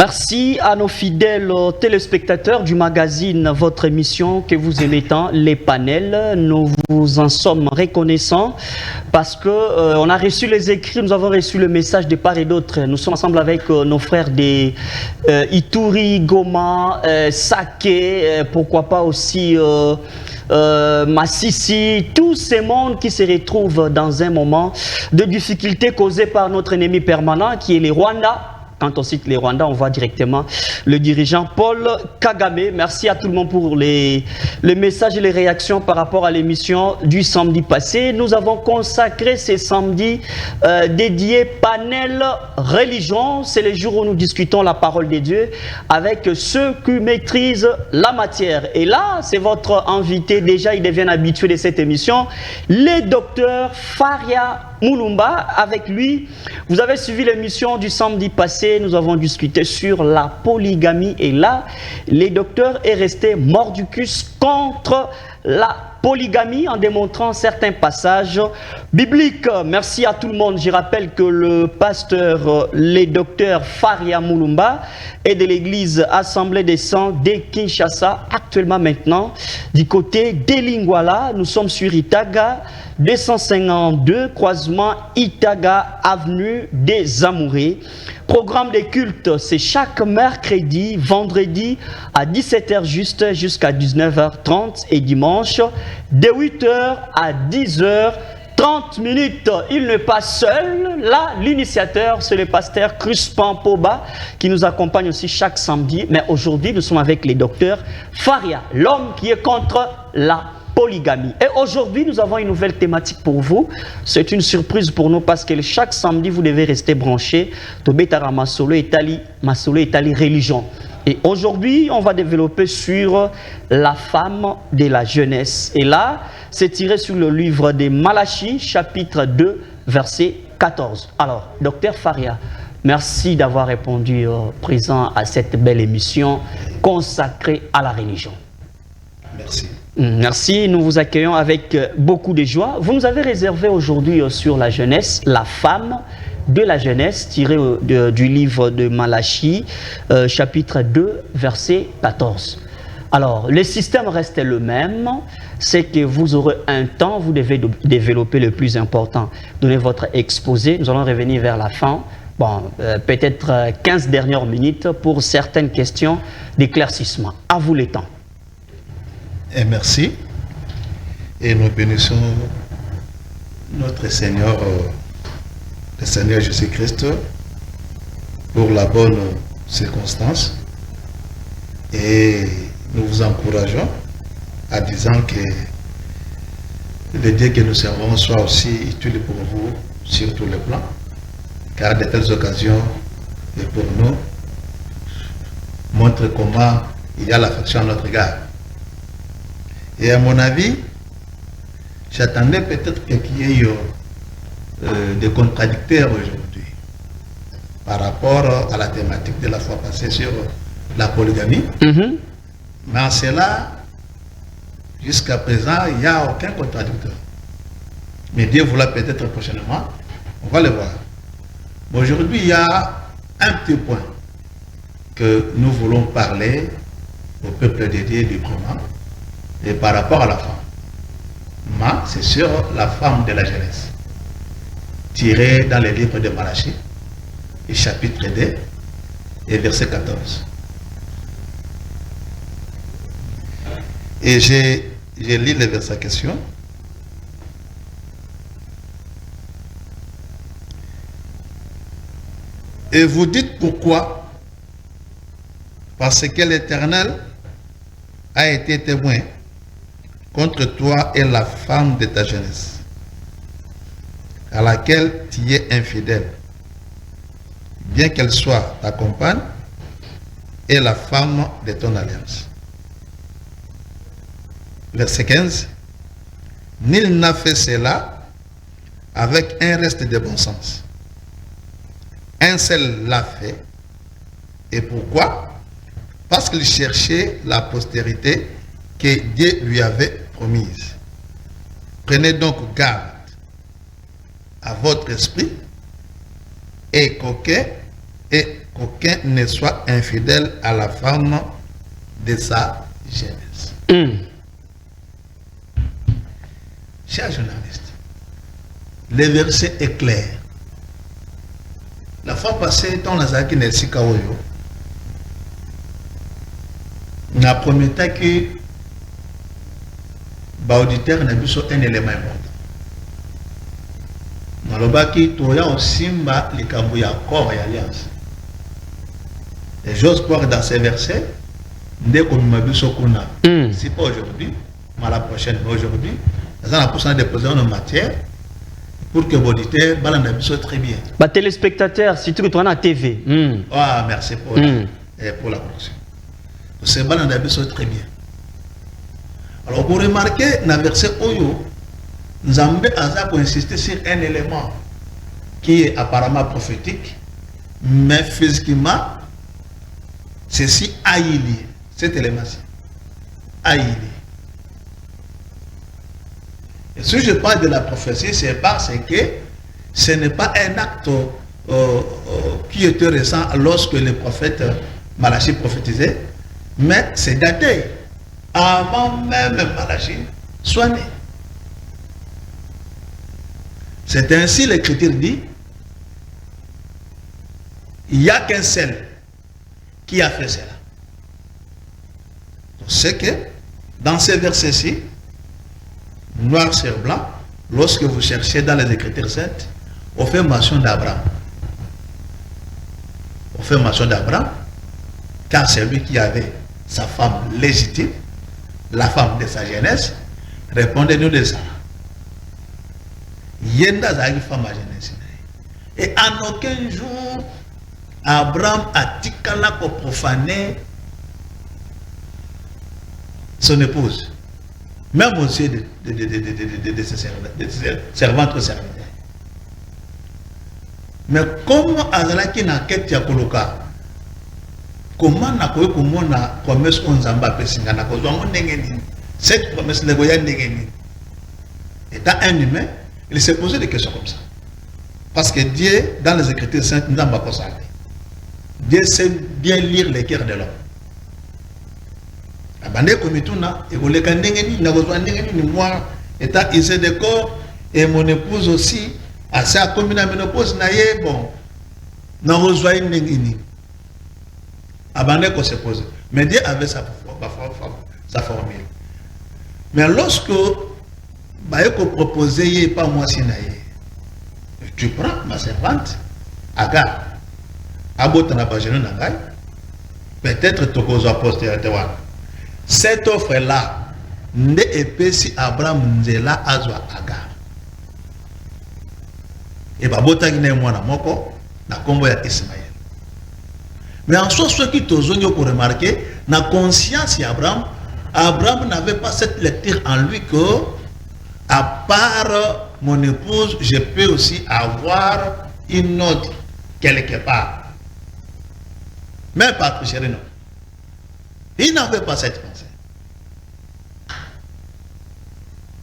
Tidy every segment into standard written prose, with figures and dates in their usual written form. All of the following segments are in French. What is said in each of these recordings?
Merci à nos fidèles téléspectateurs du magazine Votre émission que vous aimez tant, les panels. Nous vous en sommes reconnaissants parce que on a reçu les écrits, nous avons reçu le message de part et d'autre. Nous sommes ensemble avec nos frères des Ituri, Goma, Saké, pourquoi pas aussi Massissi, tous ces mondes qui se retrouvent dans un moment de difficulté causée par notre ennemi permanent qui est les Rwandais. Quand on cite les Rwandais, on voit directement le dirigeant Paul Kagame. Merci à tout le monde pour les messages et les réactions par rapport à l'émission du samedi passé. Nous avons consacré ces samedis dédiés panel religion. C'est les jours où nous discutons la parole de Dieu avec ceux qui maîtrisent la matière. Et là, c'est votre invité. Déjà, il devient habitué de cette émission, le docteur Faria Mulumba. Avec lui, vous avez suivi l'émission du samedi passé. Nous avons discuté sur la polygamie et là, le docteur est resté mordicus contre la polygamie en démontrant certains passages bibliques. Merci à tout le monde. Je rappelle que le pasteur, le docteur Faria Mulumba est de l'église Assemblée des Saints de Kinshasa, actuellement maintenant du côté d'Elingwala. Nous sommes sur Itaga 252, croisement Itaga, avenue des Amourés. Programme des cultes, c'est chaque mercredi, vendredi à 17h juste jusqu'à 19h30 et dimanche de 8h à 10h30 minutes. Il n'est pas seul. Là, l'initiateur, c'est le pasteur Cruspan Poba qui nous accompagne aussi chaque samedi. Mais aujourd'hui, nous sommes avec les docteurs Faria, l'homme qui est contre la polygamie. Et aujourd'hui, nous avons une nouvelle thématique pour vous. C'est une surprise pour nous parce que chaque samedi, vous devez rester branchés. Tobetara Masolo Etali religion. Et aujourd'hui, on va développer sur la femme de la jeunesse. Et là, c'est tiré sur le livre de Malachie, chapitre 2, verset 14. Alors, docteur Faria, merci d'avoir répondu présent à cette belle émission consacrée à la religion. Merci. Merci, nous vous accueillons avec beaucoup de joie. Vous nous avez réservé aujourd'hui sur la jeunesse, la femme de la jeunesse, tiré du livre de Malachie, chapitre 2, verset 14. Alors, le système reste le même, c'est que vous aurez un temps, vous devez développer le plus important. Donnez votre exposé, nous allons revenir vers la fin. Bon, peut-être 15 dernières minutes pour certaines questions d'éclaircissement. À vous le temps. Et merci. Et nous bénissons notre Seigneur, le Seigneur Jésus-Christ, pour la bonne circonstance. Et nous vous encourageons en disant que le Dieu que nous servons soit aussi utile pour vous sur tous les plans. Car de telles occasions, et pour nous, montrent comment il y a l'affection à notre égard. Et à mon avis, j'attendais peut-être qu'il y ait des contradicteurs aujourd'hui par rapport à la thématique de la fois passée sur la polygamie. Mais en cela, jusqu'à présent, il n'y a aucun contradicteur. Mais Dieu voulait peut-être prochainement, on va le voir. Aujourd'hui, il y a un petit point que nous voulons parler au peuple dédié du Brahman. Et par rapport à la femme, c'est sur la femme de la jeunesse, tirée dans le livre de Malachie, chapitre 2 et verset 14. Et j'ai lu le verset question. Et vous dites pourquoi? Parce que l'Éternel a été témoin contre toi et la femme de ta jeunesse, à laquelle tu es infidèle, bien qu'elle soit ta compagne et la femme de ton alliance. Verset 15. Nul n'a fait cela avec un reste de bon sens. Un seul l'a fait. Et pourquoi? Parce qu'il cherchait la postérité que Dieu lui avait promise. Prenez donc garde à votre esprit et coquet et qu'aucun ne soit infidèle à la femme de sa jeunesse. Chers journalistes, le verset est clair. La fois passée, dans la Zaki Nelsika Oyo, on a promis que l'auditeur n'a vu un élément important. Malobaki, Toya aussi, les Kambouya corps et alliance. Et j'ose croire dans ces versets, dès qu'on m'a vu ce qu'on a, si pas aujourd'hui, mais la prochaine, mais aujourd'hui, dans un pourcentage de position en matière, pour que l'auditeur soit très bien. Bah, téléspectateurs, si tu es à la TV. Ah, merci pour la connexion. C'est soit très bien. Alors, pour remarquer, dans le verset Oyo, Nzambe a insisté sur un élément qui est apparemment prophétique, mais physiquement, ceci a lié. Cet élément-ci a lié. Et si je parle de la prophétie, c'est parce que ce n'est pas un acte qui était récent lorsque le prophète Malachi prophétisait, mais c'est daté avant même Malachi soit né. C'est ainsi l'Écriture dit, il n'y a qu'un seul qui a fait cela. C'est que dans ces versets-ci, noir sur blanc, lorsque vous cherchez dans les Écritures saintes, on fait mention d'Abraham. On fait mention d'Abraham, car c'est lui qui avait sa femme légitime, la femme de sa jeunesse. Répondez-nous de ça. Yenda zagi femme à jeunesse. Et en aucun jour, Abraham a tikala pour profaner son épouse. Même aussi de ses servantes ou serviteurs. Mais comment Azalaki n'a qu'à Tiakoloka? Comment n'a pas eu la promesse qu'on zamba pesinga n'a pas eu cette promesse le voyant n'engeni. Étant un humain, il s'est posé des questions comme ça. Parce que Dieu, dans les Écritures saintes, n'a pas ça. Dieu sait bien lire les cœurs de l'homme. Abandé comme tout na, et vous les n'engeni, n'a besoin n'engeni, moi, étant isé de corps, et mon épouse aussi, à sa commune à ménopause, naïe, bon, n'a besoin n'engeni. Abandé qu'on se pose. Mais Dieu avait sa formule. Mais lorsque vous proposez, pas moi si naïe, tu prends ma servante, Agar, Abotana Bajeno Nangai, peut-être Tokozo postérité. Cette offre-là, ne épée si Abraham Nzela Azwa Agar. Et Babota Guinée Mwana Moko, na combo ya Ismaël. Mais en soi, ce qui t'ont pour remarquer, la conscience d'Abraham, Abraham n'avait pas cette lecture en lui que, à part mon épouse, je peux aussi avoir une autre quelque part. Mais pas tricher, non. Il n'avait pas cette pensée.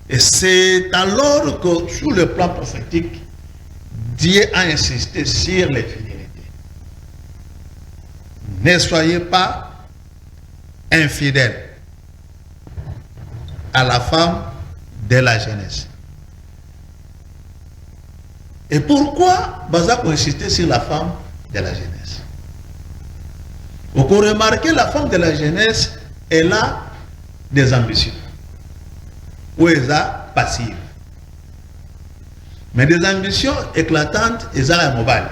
Et c'est alors que, sur le plan prophétique, Dieu a insisté sur les fidélités. Ne soyez pas infidèles à la femme de la jeunesse. Et pourquoi Bazak a insisté sur la femme de la jeunesse? Vous pouvez remarquer, la femme de la jeunesse, elle a des ambitions. Ou elle a passives. Mais des ambitions éclatantes, elles ont un mobile.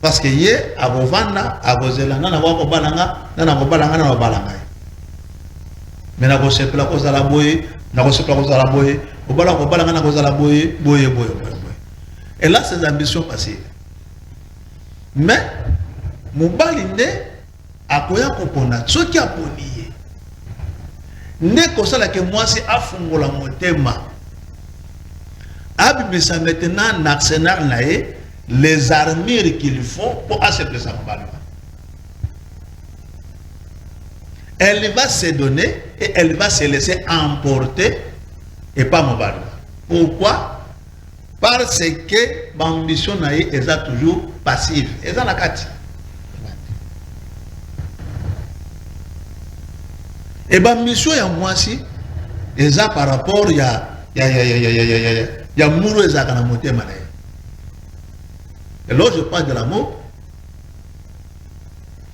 Parce que yé, à vos vanna, à vos élans, à vos balanga, à vos balanga, à vos balanga. Mais na vos sepla cause à la boye, na vos sepla cause à la boye, au balanga, na cause à la boye, boye. Et là, ces ambitions passives. Mais, mon balinde, à quoi comprendre, ce qui a ponié, n'est que ça que moi, c'est à fond la montema. Abimisa maintenant, l'arsenal naé, les armures qu'il faut pour accepter sa balade. Elle va se donner et elle va se laisser emporter et pas mon balade. Pourquoi? Parce que l'ambition est toujours passive. Et ça la carte. Et l'ambition est moi aussi. Et ça par rapport il y a mourou et ça quand monté malais. Et là je parle de l'amour.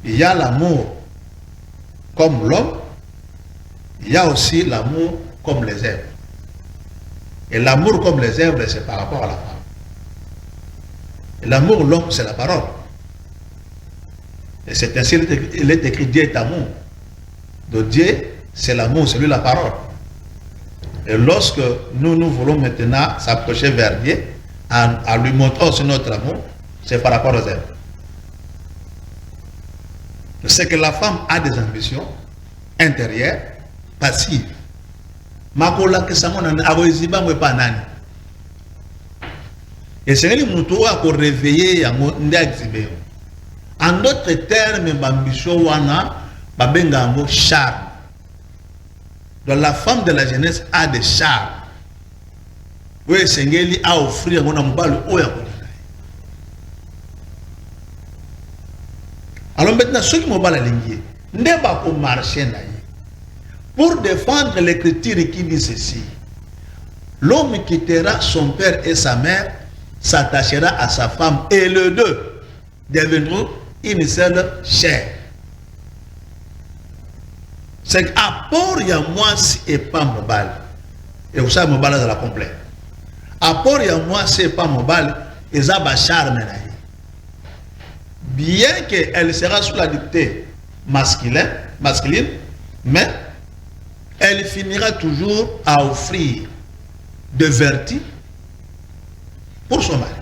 Il y a l'amour comme l'homme. Il y a aussi l'amour comme les herbes. Et l'amour comme les herbes, c'est par rapport à la femme. Et l'amour, l'homme, c'est la parole. Et c'est ainsi qu'il est écrit, Dieu est amour. Donc Dieu, c'est l'amour, c'est lui la parole. Et lorsque nous voulons maintenant s'approcher vers Dieu, en lui montrant aussi notre amour, c'est par rapport aux herbes. C'est que la femme a des ambitions intérieures, passives. Makola que ça mon agoiziba moi pas nani. Et c'est lui muto a ko réveiller yango ndexibé. En d'autres termes, l'ambition wana babenga ngo charme. Donc la femme de la jeunesse a des charmes. Oui, Sengeli a offrir ngona mobali oya ko. Alors maintenant ceux qui mobali alingié, ndeba ko marcher na. Pour défendre l'écriture qui dit ceci, l'homme quittera son père et sa mère, s'attachera à sa femme et les deux deviendront une seule chair. C'est qu'apport il y a moi et pas mobile. Et vous savez mobile dans la complète. Apport il y a moi c'est pas mobile et ça va charme. Bien qu'elle sera sous la dictée masculine, mais elle finira toujours à offrir de vertus pour son mari.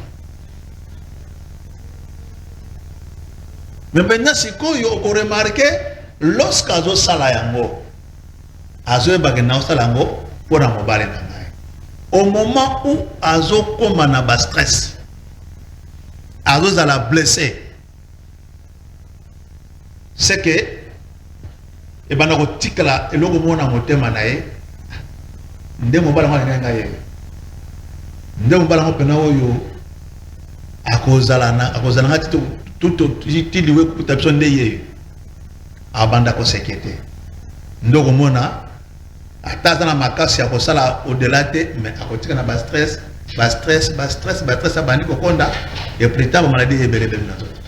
Mais maintenant, si vous remarquez, lorsqu'azo salayango, azo bagena salango pour un mobile, au moment où azo komana ba stress, azo la blessé, c'est que et ben on tikala et logo mona motema nae nde mobala mwana nga ye nde mobala mo pena oyo akozala ngati tout tiliwe kutapso nde ye abanda ko sekete ndoko mona ataza na makasi akosala au-delà te mais akotika na ba stress abandi ko konda et plus tard maladie ebelebe na toto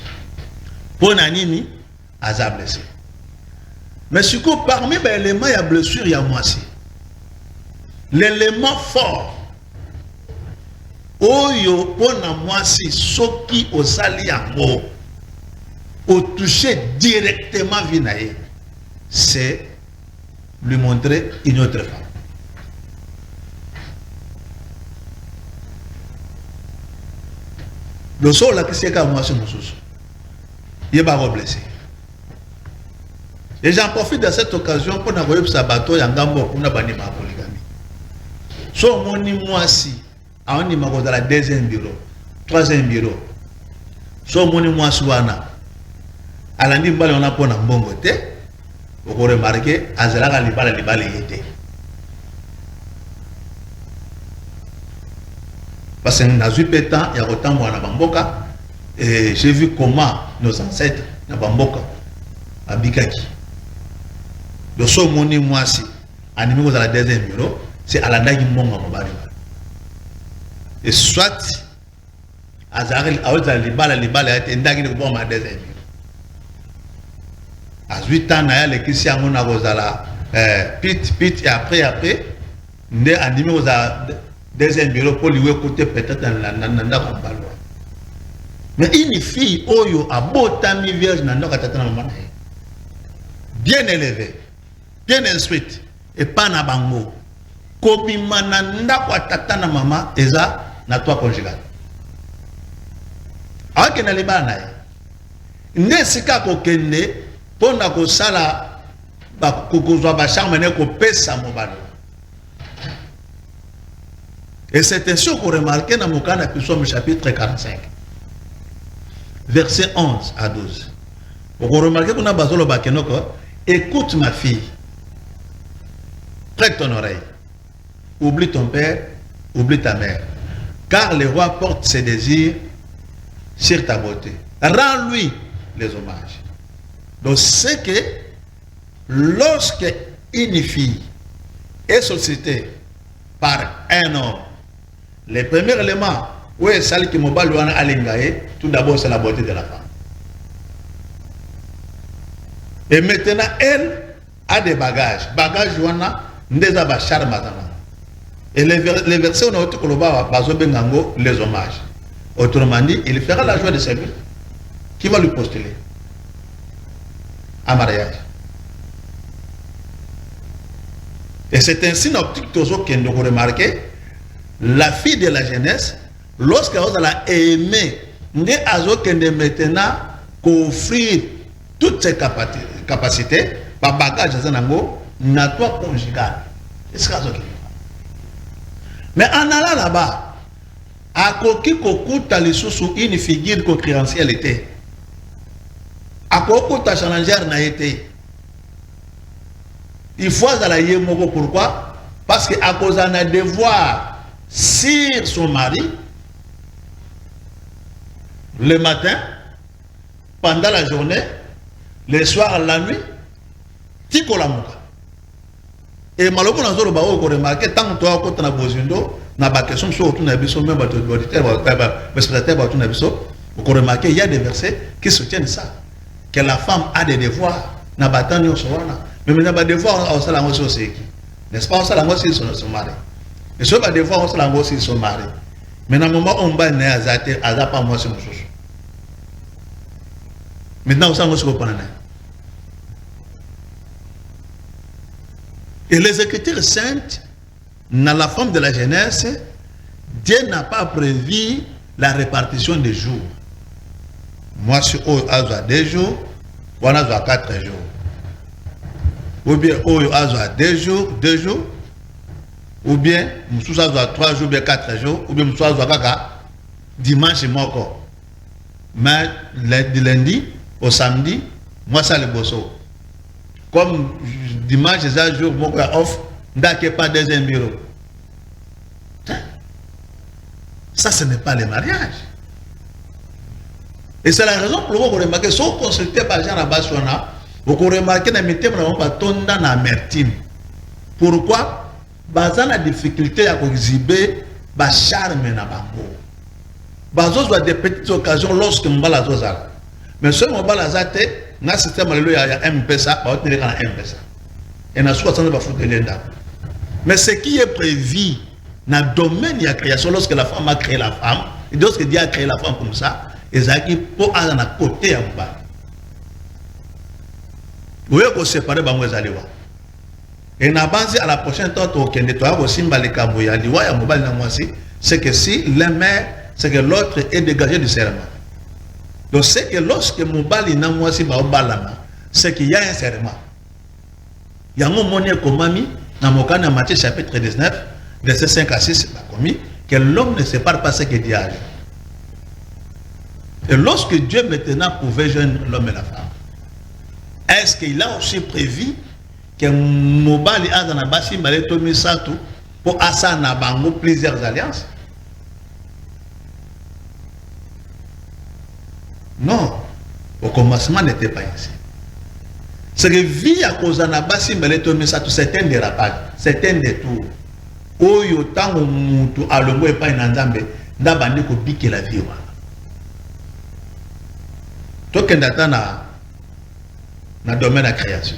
pona nini aza blessé. Mais ce que parmi les éléments, il y a blessure, il y a moisi. L'élément fort, oyo pona moisi, soki osali yango, au toucher directement vinaye, c'est lui montrer une autre femme. Le sol là qui c'est qu'à moisi mosusu, il est pas blessé. Et j'en profite de cette occasion pour n'avoir sa bateau et en gambo pour n'avoir pas polygamie. So moni moi si, à on y m'a dans la deuxième bureau, troisième bureau. So moni moi suana. À l'année mbali on a pour n'ambongo te. Vous remarquez, azela libala yete. Parce que dans 8 ans, il y a autant moi na bamboka et j'ai vu comment nos ancêtres na bamboka abikaki. Le so moni moi si animé dans la deuxième bureau c'est à la ndagi monga mobali et soit azarel aoza libala ete ndagi ko bon ma deuxième bureau à 8 ans na ya le kisi yango na kozala pit et après ndé animé aux deuxième bureau pour lui écouter peut-être dans la ndako mais une fille oyo abotami vierge na ndako tata na maman bien élevée, bien instruite, et pas na bango. Kobima na ndako tata na mama eza na toi conjugal. Ake na libana ye. Nesika ko kende pona ko sala ba kokozwa ba charme ne ko pesa mobalo. Et c'est ainsi qu'on remarque dans mon cas Psaume chapitre 45, verset 11 à 12. Vous remarquez qu'on a besoin de bakenoko. Écoute ma fille, prête ton oreille, oublie ton père, oublie ta mère. car le roi porte ses désirs sur ta beauté. Rends-lui les hommages. Donc c'est que lorsque une fille est sollicitée par un homme, le premier élément, où est celle qui m'a tout d'abord c'est la beauté de la femme. Et maintenant, elle a des bagages. Bagages, et les versets, on a les hommages. Autrement dit, il fera la joie de celui qui va lui postuler à mariage. Et c'est ainsi une optique que nous remarquons. La fille de la jeunesse, lorsqu'elle a aimé, nous avons maintenant qu'offrir toutes ses capacités, par bagage, n'a pas conjugal. Mais en allant là-bas, à Koki Kokuta les sous une figure concurrentielle était. À Kokuta challenger n'a été. Il faut aller à pourquoi? Parce qu'à cause d'un devoir sur son mari, le matin, pendant la journée, le soir, la nuit, tiko la muka. Et malheureusement, nous avons remarqué, tant que toi, quand on a besoin d'eau, on a question sur tout n'abisso, même il y a des versets qui soutiennent ça. Que la femme a des devoirs, n'a pas tant de mais il y a des devoirs aussi la aussi. N'est-ce pas, aussi la aussi son mari. Et ce pas des devoirs aussi la aussi son mari. Mais dans le moment où on va naître à Zate, à Zapa, moi c'est mon chouchou. Maintenant, on s'en va. Et les Écritures saintes, dans la forme de la jeunesse, Dieu n'a pas prévu la répartition des jours. Moi, je suis à 2 jours, ou à 4 jours. Ou bien, à 2 jours, ou bien, je suis à 3 jours, ou bien 4 jours, ou bien, je suis à dimanche et moi encore. Mais du lundi au samedi, moi, ça le bosso. Comme dimanche, c'est un jour, moi, off, je pas deuxième bureau. Ça, ce n'est pas le mariage. Et c'est la raison pour laquelle vous remarquez, si vous consultez par Jean Abbasouana, vous remarquez que nous n'avons pas tombé dans l'amertume. Pourquoi? Parce que la difficulté à exhiber le charme na bango. Bazo soit des petites occasions lorsque nous la zozala. Mais ce moment la zate, na système il y a M-Pesa, pas autre que M-Pesa. Et na soit ça ne va foutre l'enda. Mais ce qui est prévu dans le domaine de la création, lorsque la femme a créé la femme, et lorsque Dieu a créé la femme comme ça, et ça qui peut aller à côté en bas. Vous voyez qu'on sépare bango ezali wa. Et na base à la prochaine temps au kende to aussi mbaleka boya liwa ya mobali na mwasi, c'est que si l'un meurt, c'est que l'autre est dégagé du serment. Donc c'est que lorsque mobali na mwasi ba obalama, c'est qu'il y a un serment. Il y a un moment komami dans Mokana Matthieu chapitre 19, verset 5 à 6, commis que l'homme ne sépare pas ce que Dieu a dit. Et lorsque Dieu maintenant pouvait joindre l'homme et la femme, est-ce qu'il a aussi prévu que Mobali a dans la basi Maletomi Satou pour Asana Bango plusieurs alliances? Non, au commencement n'était pas ainsi. C'est que vie à cause de la basi Maletomi Satou, c'est un dérapage, c'est un détour. Oyo tango mutu alongo epa inanzambe ndabandi ko biki la vie wana. Tokenda tana na domaine de la création.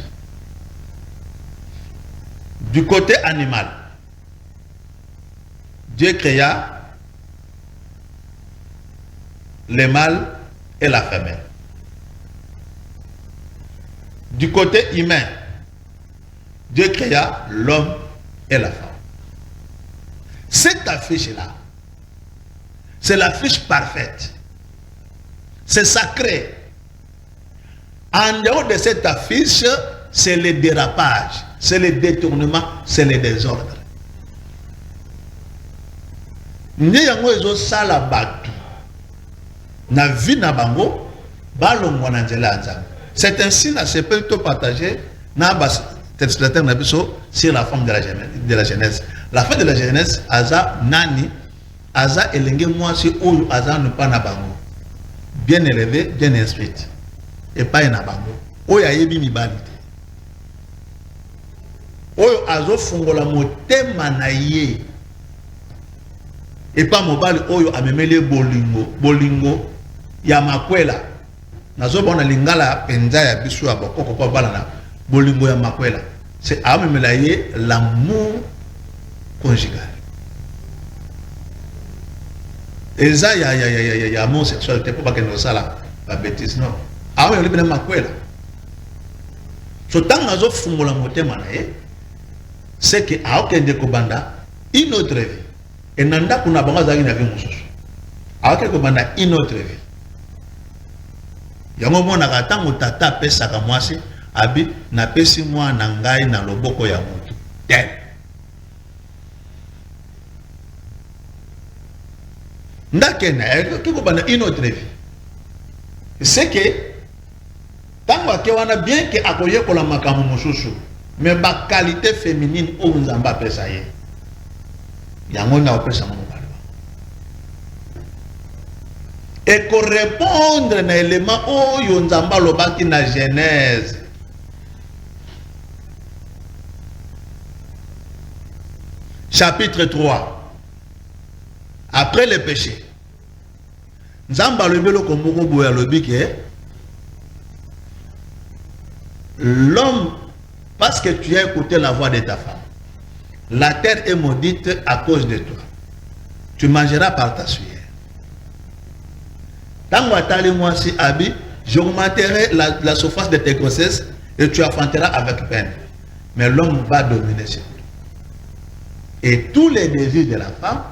Du côté animal, Dieu créa le mâle et la femelle. Du côté humain, Dieu créa l'homme et la femme. Cette affiche-là, c'est l'affiche parfaite. C'est sacré. En dehors de cette affiche, c'est le dérapage, c'est le détournement, c'est le désordre. Nous avons sala batu. Na vie na bango, balongo na nzela nzambe. C'est ainsi que c'est plutôt partagé na bas sur la forme de la jeunesse. La femme de la jeunesse, Aza Nani, aza elenge mwasi oyo aza ne pas na bango bien élevé bien instruite et pas na bango oyo ayebi mibali te oyo azo fungola motema na ye et pas mobali oyo amemele bolingo ya makwela nazo bona lingala penza ya biso ya bokoko kwa bala na bolingo ya makwela c'est amemela ye l'amour conjugal. Et ça, il y a mon sexualité pour pas que nous ça là, la bêtise non. Ah oui, on est bien maquella. So tant que nous faisons la moitié manaye, c'est que à aucun décobanda une autre vie. Et nanda kuna banga zagi na vie mususu. À aucun décobanda une autre vie. Yango mona kata mutata pesa kamwasi abi na pesi mwa na ngai na loboko ya mutu. Tel. Ndakena kikobana une autre vie. C'est que tant que wana bien que akoye ko la makamu mususu mais ba qualité féminine o nzamba pesa ye yango na opesa mo balo et correspondre na élément oyo nzamba lobaki na Genèse chapitre 3 après le péché nzamba lobelo ko moko boya lobiki l'homme, parce que tu as écouté la voix de ta femme, la terre est maudite à cause de toi. Tu mangeras par ta sueur. Tant que moi si Abi, j'augmenterai la surface de tes grossesses et tu enfanteras avec peine. Mais l'homme va dominer sur toi. Et tous les désirs de la femme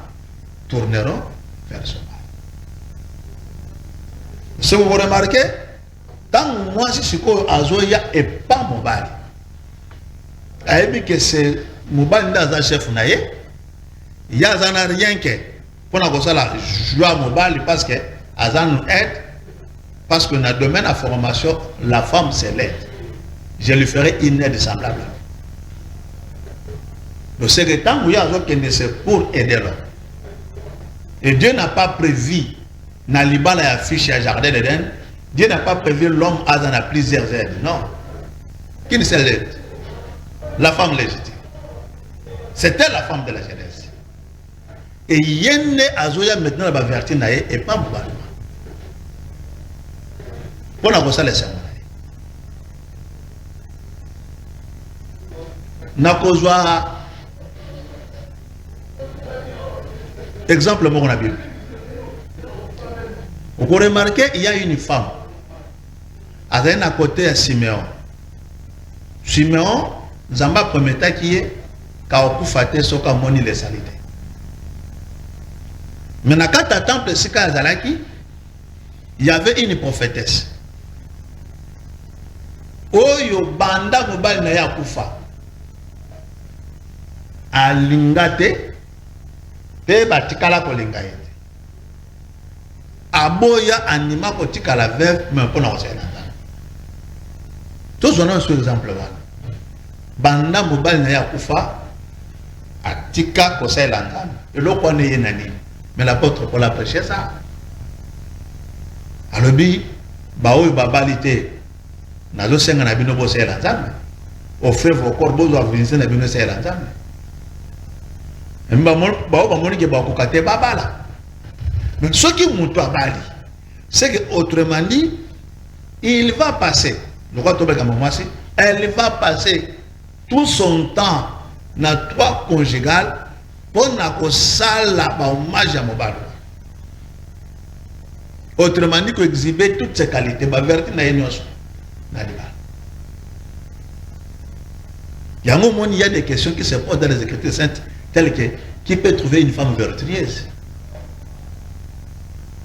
tourneront vers son mari. Si vous remarquez, tant que moi si siko azoya et pas mobali ayebi que c'est mobali ndaza chef na ye ya zana rien que pour na kosala joie mobali parce que azan nous aide parce que dans le domaine de la formation la femme c'est l'aide je lui ferai une aide semblable le secrétaire où il y a c'est pour aider l'homme et Dieu n'a pas prévu na libala ya fiche à jardin d'Éden. Dieu n'a pas prévu l'homme à dans plusieurs aides. Non. Qui ne c'est l'aide? La femme légitime. C'était la femme de la jeunesse. Et Yenne Azoya maintenant la vertu nae et pas Moubalma. Pour la gossa les sermons. Nakozwa exemple mon la Bible. Vous remarquez, il y a une femme. Elle à côté de Siméon. Siméon, Zamba prometa qui est Kaokufate Soka Moni les salités. Mais dans le temple Sika Zalaki, il y avait une prophétesse. Oyo banda mobile na ya kufa. Alingate pe batikala kolingaye. Aboya anima kotika la veuve mais pour na osela. Tous on a un exemple là. Banda mobile na ya kufa atika kosela ndana. Et lo kone yenani. Mais l'apôtre Paul a prêché ça. Alobi baoyo babalite nazo senga na bino bosela nzambe. Offrez vos corps bozo avinise na bino sela nzambe. Mba bao bamoni ke ba kokate babala. Mais ce qui montre Bali, c'est que autrement dit, il va passer, elle va passer tout son temps dans trois conjugales pour que ça la hommage à Mobile. Autrement dit, exhiber toutes ces qualités, ma vertu na énoce. Il y a des questions qui se posent dans les Écritures saintes, telles que qui peut trouver une femme vertueuse?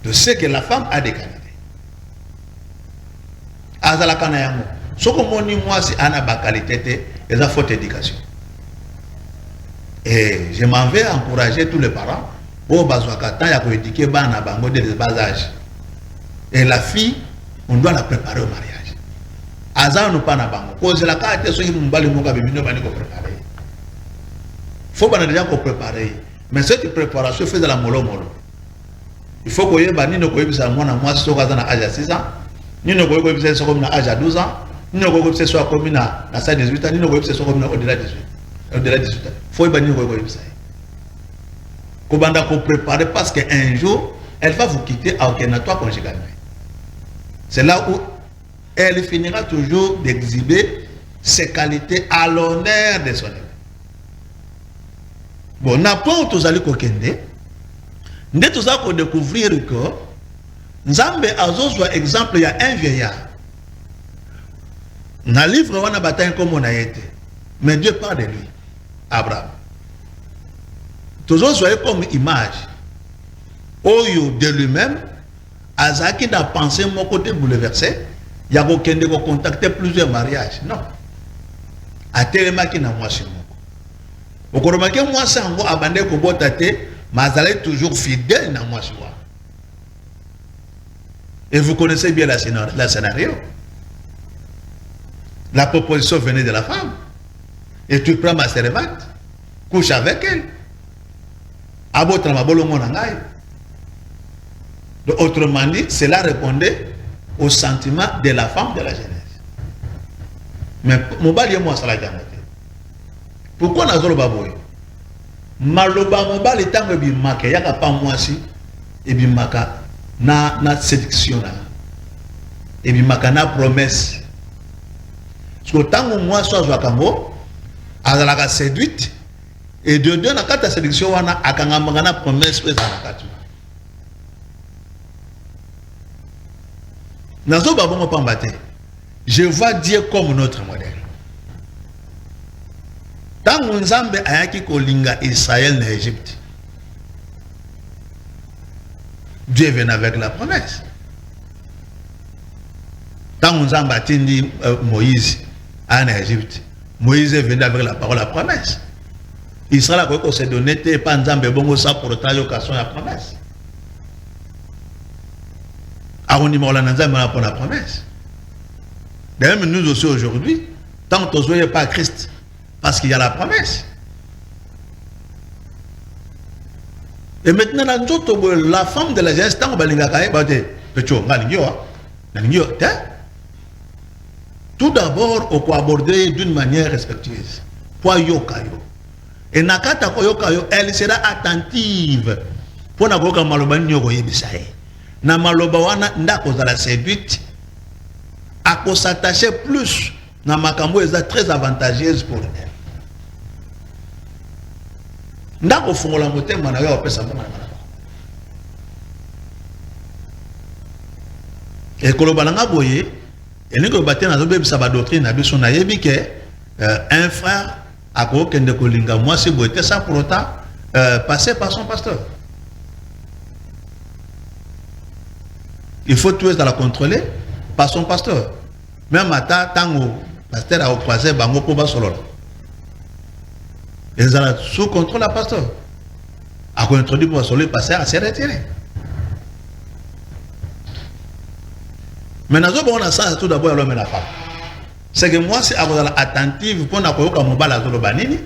De ce que la femme a des qualités. Azala kanayango. Ce que mon moi c'est ana ba qualité et la faute d'éducation. Et je m'en vais encourager tous les parents pour bazwakata ya ko éduquer bana bango dès le bas âge. Et la fille, on doit la préparer au mariage. Azan nous pas na bango. Cause la carte so mbali moka bimino bani ko préparer. Faut pas déjà ko préparer. Mais cette préparation fait de la molo molo. Il faut que yeba ni no ko yebisa mwana mwasi so kaza na âge à 6 ans, ni no ko yebisa so comme na âge à 12 ans, ni no ko yebisa so comme na 18 ans, ni no ko yebisa so comme na au-delà de 18. Au-delà de 18 ans. Faut yeba ni ko yebisa. Ko banda ko préparer parce que un jour elle va vous quitter à aucun toi conjugal. C'est là où elle finira toujours d'exhiber ses qualités à l'honneur de son époux. Bon, n'a pas tous allés kokende. Nous devons découvrir que Nzambe azozwa exemple, il y a un vieillard. Dans le livre, on a bataille comme on a été. Mais Dieu parle de lui, Abraham. Toujours soyez comme image. Oyo de lui-même, Azaki n'a pensé mon côté bouleversé. Il y a quelqu'un qui a contacté plusieurs mariages. Non. A tellement qui n'a moi chez moi. Au cours de moi, c'est un mot abandonné pour botater. Mais elle est toujours fidèle dans moi. Et vous connaissez bien la scénario. La proposition venait de la femme. Et tu prends ma servante, couche avec elle. Autrement dit, cela répondait au sentiment de la femme de la jeunesse. Mais mon bali moi ça l'a jamais été. Pourquoi n'a pas baboy? Maloba mon bali tant que bimaka yaka pas moi si et bimaka na séduction là. Et bimaka na promesse. Parce que tant que moi soit joakambo, azalaka séduite et de deux na kata séduction wana akangamba na promesse pesa na katu. Nazo babongo pambate. Je vois Dieu comme notre modèle. Tant que Nzambe ayaki kolinga Israël en Égypte, Dieu vient avec la promesse. Tant que Nzambe attendi Moïse en Égypte, Moïse vient avec la parole, la promesse. Israël a quoi se donné, t'es pas Nzambe bongo ça pour ta occasion la promesse. Arrondiment la Nzambe pour la promesse. D'ailleurs, nous aussi aujourd'hui, tant que nous ne pas Christ, parce qu'il y a la promesse. Et maintenant, la femme de la jeunesse, tant tout d'abord, on peut aborder d'une manière respectueuse. Et Nakata Koyokayo, elle sera attentive pour n'a pas maloba nyoko yebisaye. Na maloba wana ndako za la séduite à s'attacher plus na makambo est très avantageuse pour elle. Ndako fongola motema na yo pesa mbona na. Et koloba nga boye elingo baté na zo bebisa ba doctrine na biso na yebi ke un frère a ko kende kolinga moi c'est boité ça pour autant passer par son pasteur. Il faut tout la contrôler par son pasteur. Même à tant que pasteur a croisé bango pour bas solo. Ils ont sous contrôle la pasteur. A introduit pour solo pasteur à se retirer. Maintenant on a ça tout d'abord l'homme et la femme. C'est que moi c'est avoir attentive pour na koyoka mobala zolo banini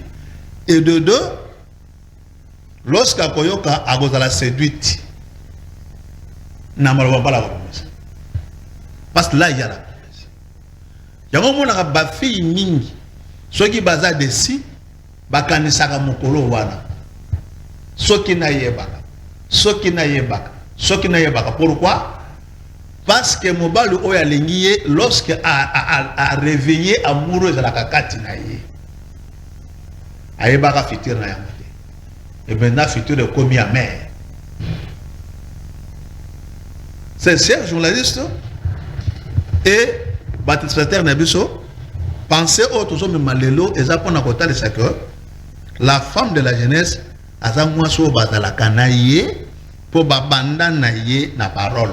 et de deux lorsque koyoka agozala séduite. Parce que là, il y a la promesse. Il y a un fille mingi. Ceux qui basent dessus, bakanisaka mokolo wana. Ceux qui n'aillent pas. Ceux qui n'aillent pas. Ceux qui n'aillent pas. Pourquoi? Parce que mobile oya lengiye lorsque a réveillé amoureux de la kakati naïe. Aïe baka fitir na yamate. Et maintenant fitir est commis à mer. C'est cher journaliste et baptiste Nabiso pensez au toujours malelo et ça pour na kota de ça que la femme de la jeunesse a ça moi so bazala kanaye pour babanda naye na parole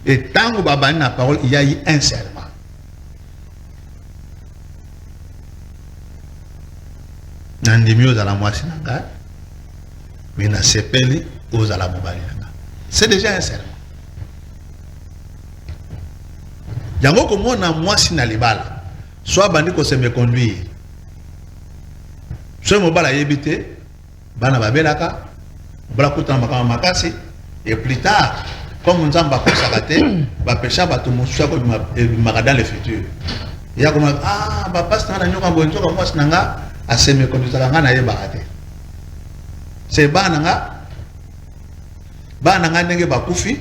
et tant que babanda na parole il y a eu un serment. Nandimi aux ala mwasi nanga mais na sepeli aux ala mobali nanga. C'est déjà un serment. Yango comme on a moi si na libala soit bandi ko se me conduire soit mo bala yebité bana babelaka Blakuta makasi et plus tard comme nous avons consacré ba péché ba to musuka ko dans le futur. Il y a comme ah ba pasteur na nyoka bonzo ko mwasi nanga aseme ko bizalanga na yeba ate. C'est bananga ndenge bakufi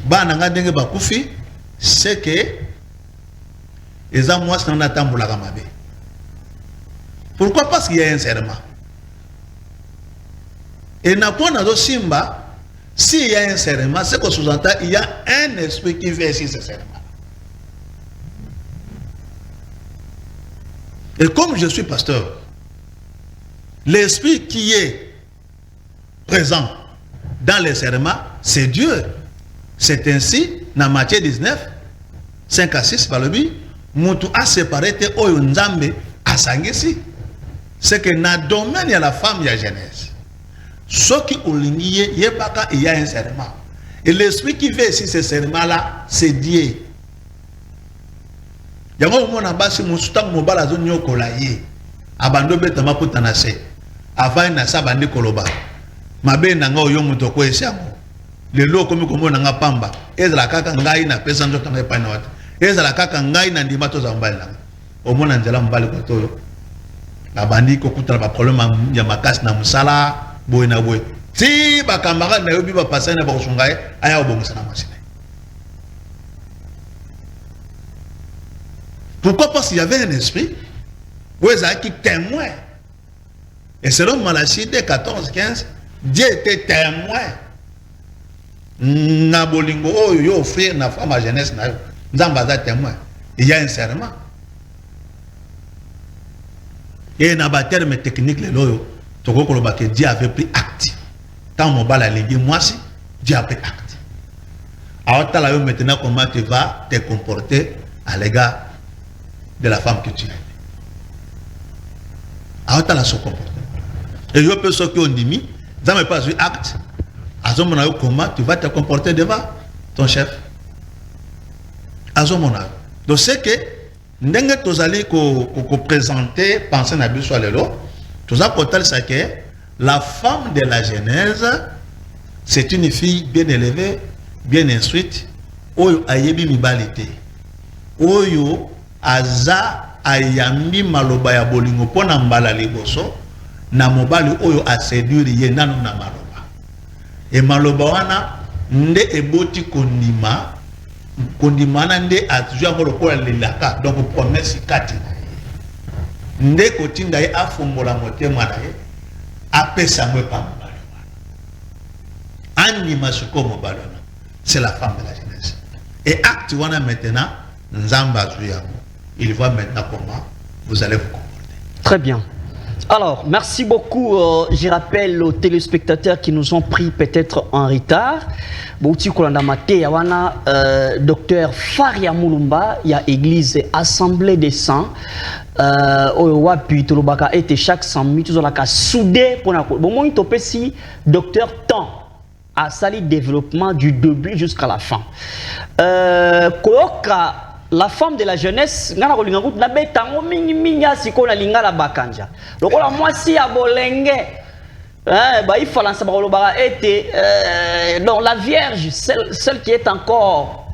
bananga ndenge bakufi c'est que eza mwasi na tambola kamabe. Pourquoi? Parce qu'il y a un serment. Et n'a pas dans simba. S'il y a un serment, c'est qu'on sous-entend, il y a un esprit qui fait ici ce serment. Et comme je suis pasteur, l'esprit qui est présent dans les serments, c'est Dieu. C'est ainsi, dans Matthieu 19, 5 à 6, par le but, Moutou a séparé te oyonzambe à Sangesi. C'est que dans le domaine, il y a la femme, il y a la jeunesse. Ce qui il y a un serment. Et l'esprit qui fait ici ce serment-là, c'est Dieu. Il y a un moment où si mon soutien mobile a zone yokolaye, abando betama putanase, avant na sabandi koloba, mabe nanga oyo muto ko esiango. Le lo komi komo nanga pamba, ezala kaka ngai na pesa nzoto ngai pa na watu. Ezala kaka ngai na ndima to zambali nanga. Omona nzela mbali ko toyo. Abandi ko kutala ba problème ya makasi na musala. Si ba camarade na yobi ba passer na ba sungaye aya obongisa na machine. Pourquoi? Parce qu'il y avait un esprit où ils avaient qui témoin. Et selon Malachie 14-15, Dieu était témoin. Na bolingo oh yo offrir na femme à jeunesse na nzambaza témoin. Il y a un serment. Et na ba terme technique le loyo. Que Dieu avait pris acte. Tant mon bal a légué, moi si, Dieu a pris acte. Alors maintenant comment tu vas te comporter à l'égard de la femme que tu as. Alors tu as son comportement. Et je peux ce qu'on dit, ça ne pas eu acte. À ce moment-là, comment tu vas te comporter devant ton chef. À ce moment-là. Donc c'est que, n'engue tu allais présenter, penser à Bissou Alelo. Tout ça pour tel c'est que la femme de la Genèse, c'est une fille bien élevée, bien instruite, oyo ayebi mibalite, oyo aza ayambi maloba ya bolingo pona mbala liboso, na mobali oyo a séduire ye nanu na maloba. Et maloba wana nde eboti kondima na nde atujua ko lokola lelaka, donc promesse kati. Nde kotinga ye afumbola motema na ye apesa mwe pa mobali wana anima suko mobali wana c'est la femme de la jeunesse et acte wana maintenant nzamba zuyango il voit maintenant comment vous allez vous comporter. Très bien. Alors, merci beaucoup. Je rappelle aux téléspectateurs qui nous ont pris peut-être en retard. Bouti Kolandamate, Yawana, docteur Faria Mulumba, il y a église Assemblée des Saints. Wapi, Tolobaka était chaque 100 minutes, ils ont la soudé pour la. Bon, moi, il si docteur Temps a sali développement du début jusqu'à la fin. Koyoka. La femme de la jeunesse, ngana ko linga kutu na betango mingi mingi asiko na linga la bakanja. Lokola mwasi ya bolenge. Ba il fallait savoir le bara était donc la vierge, celle qui est encore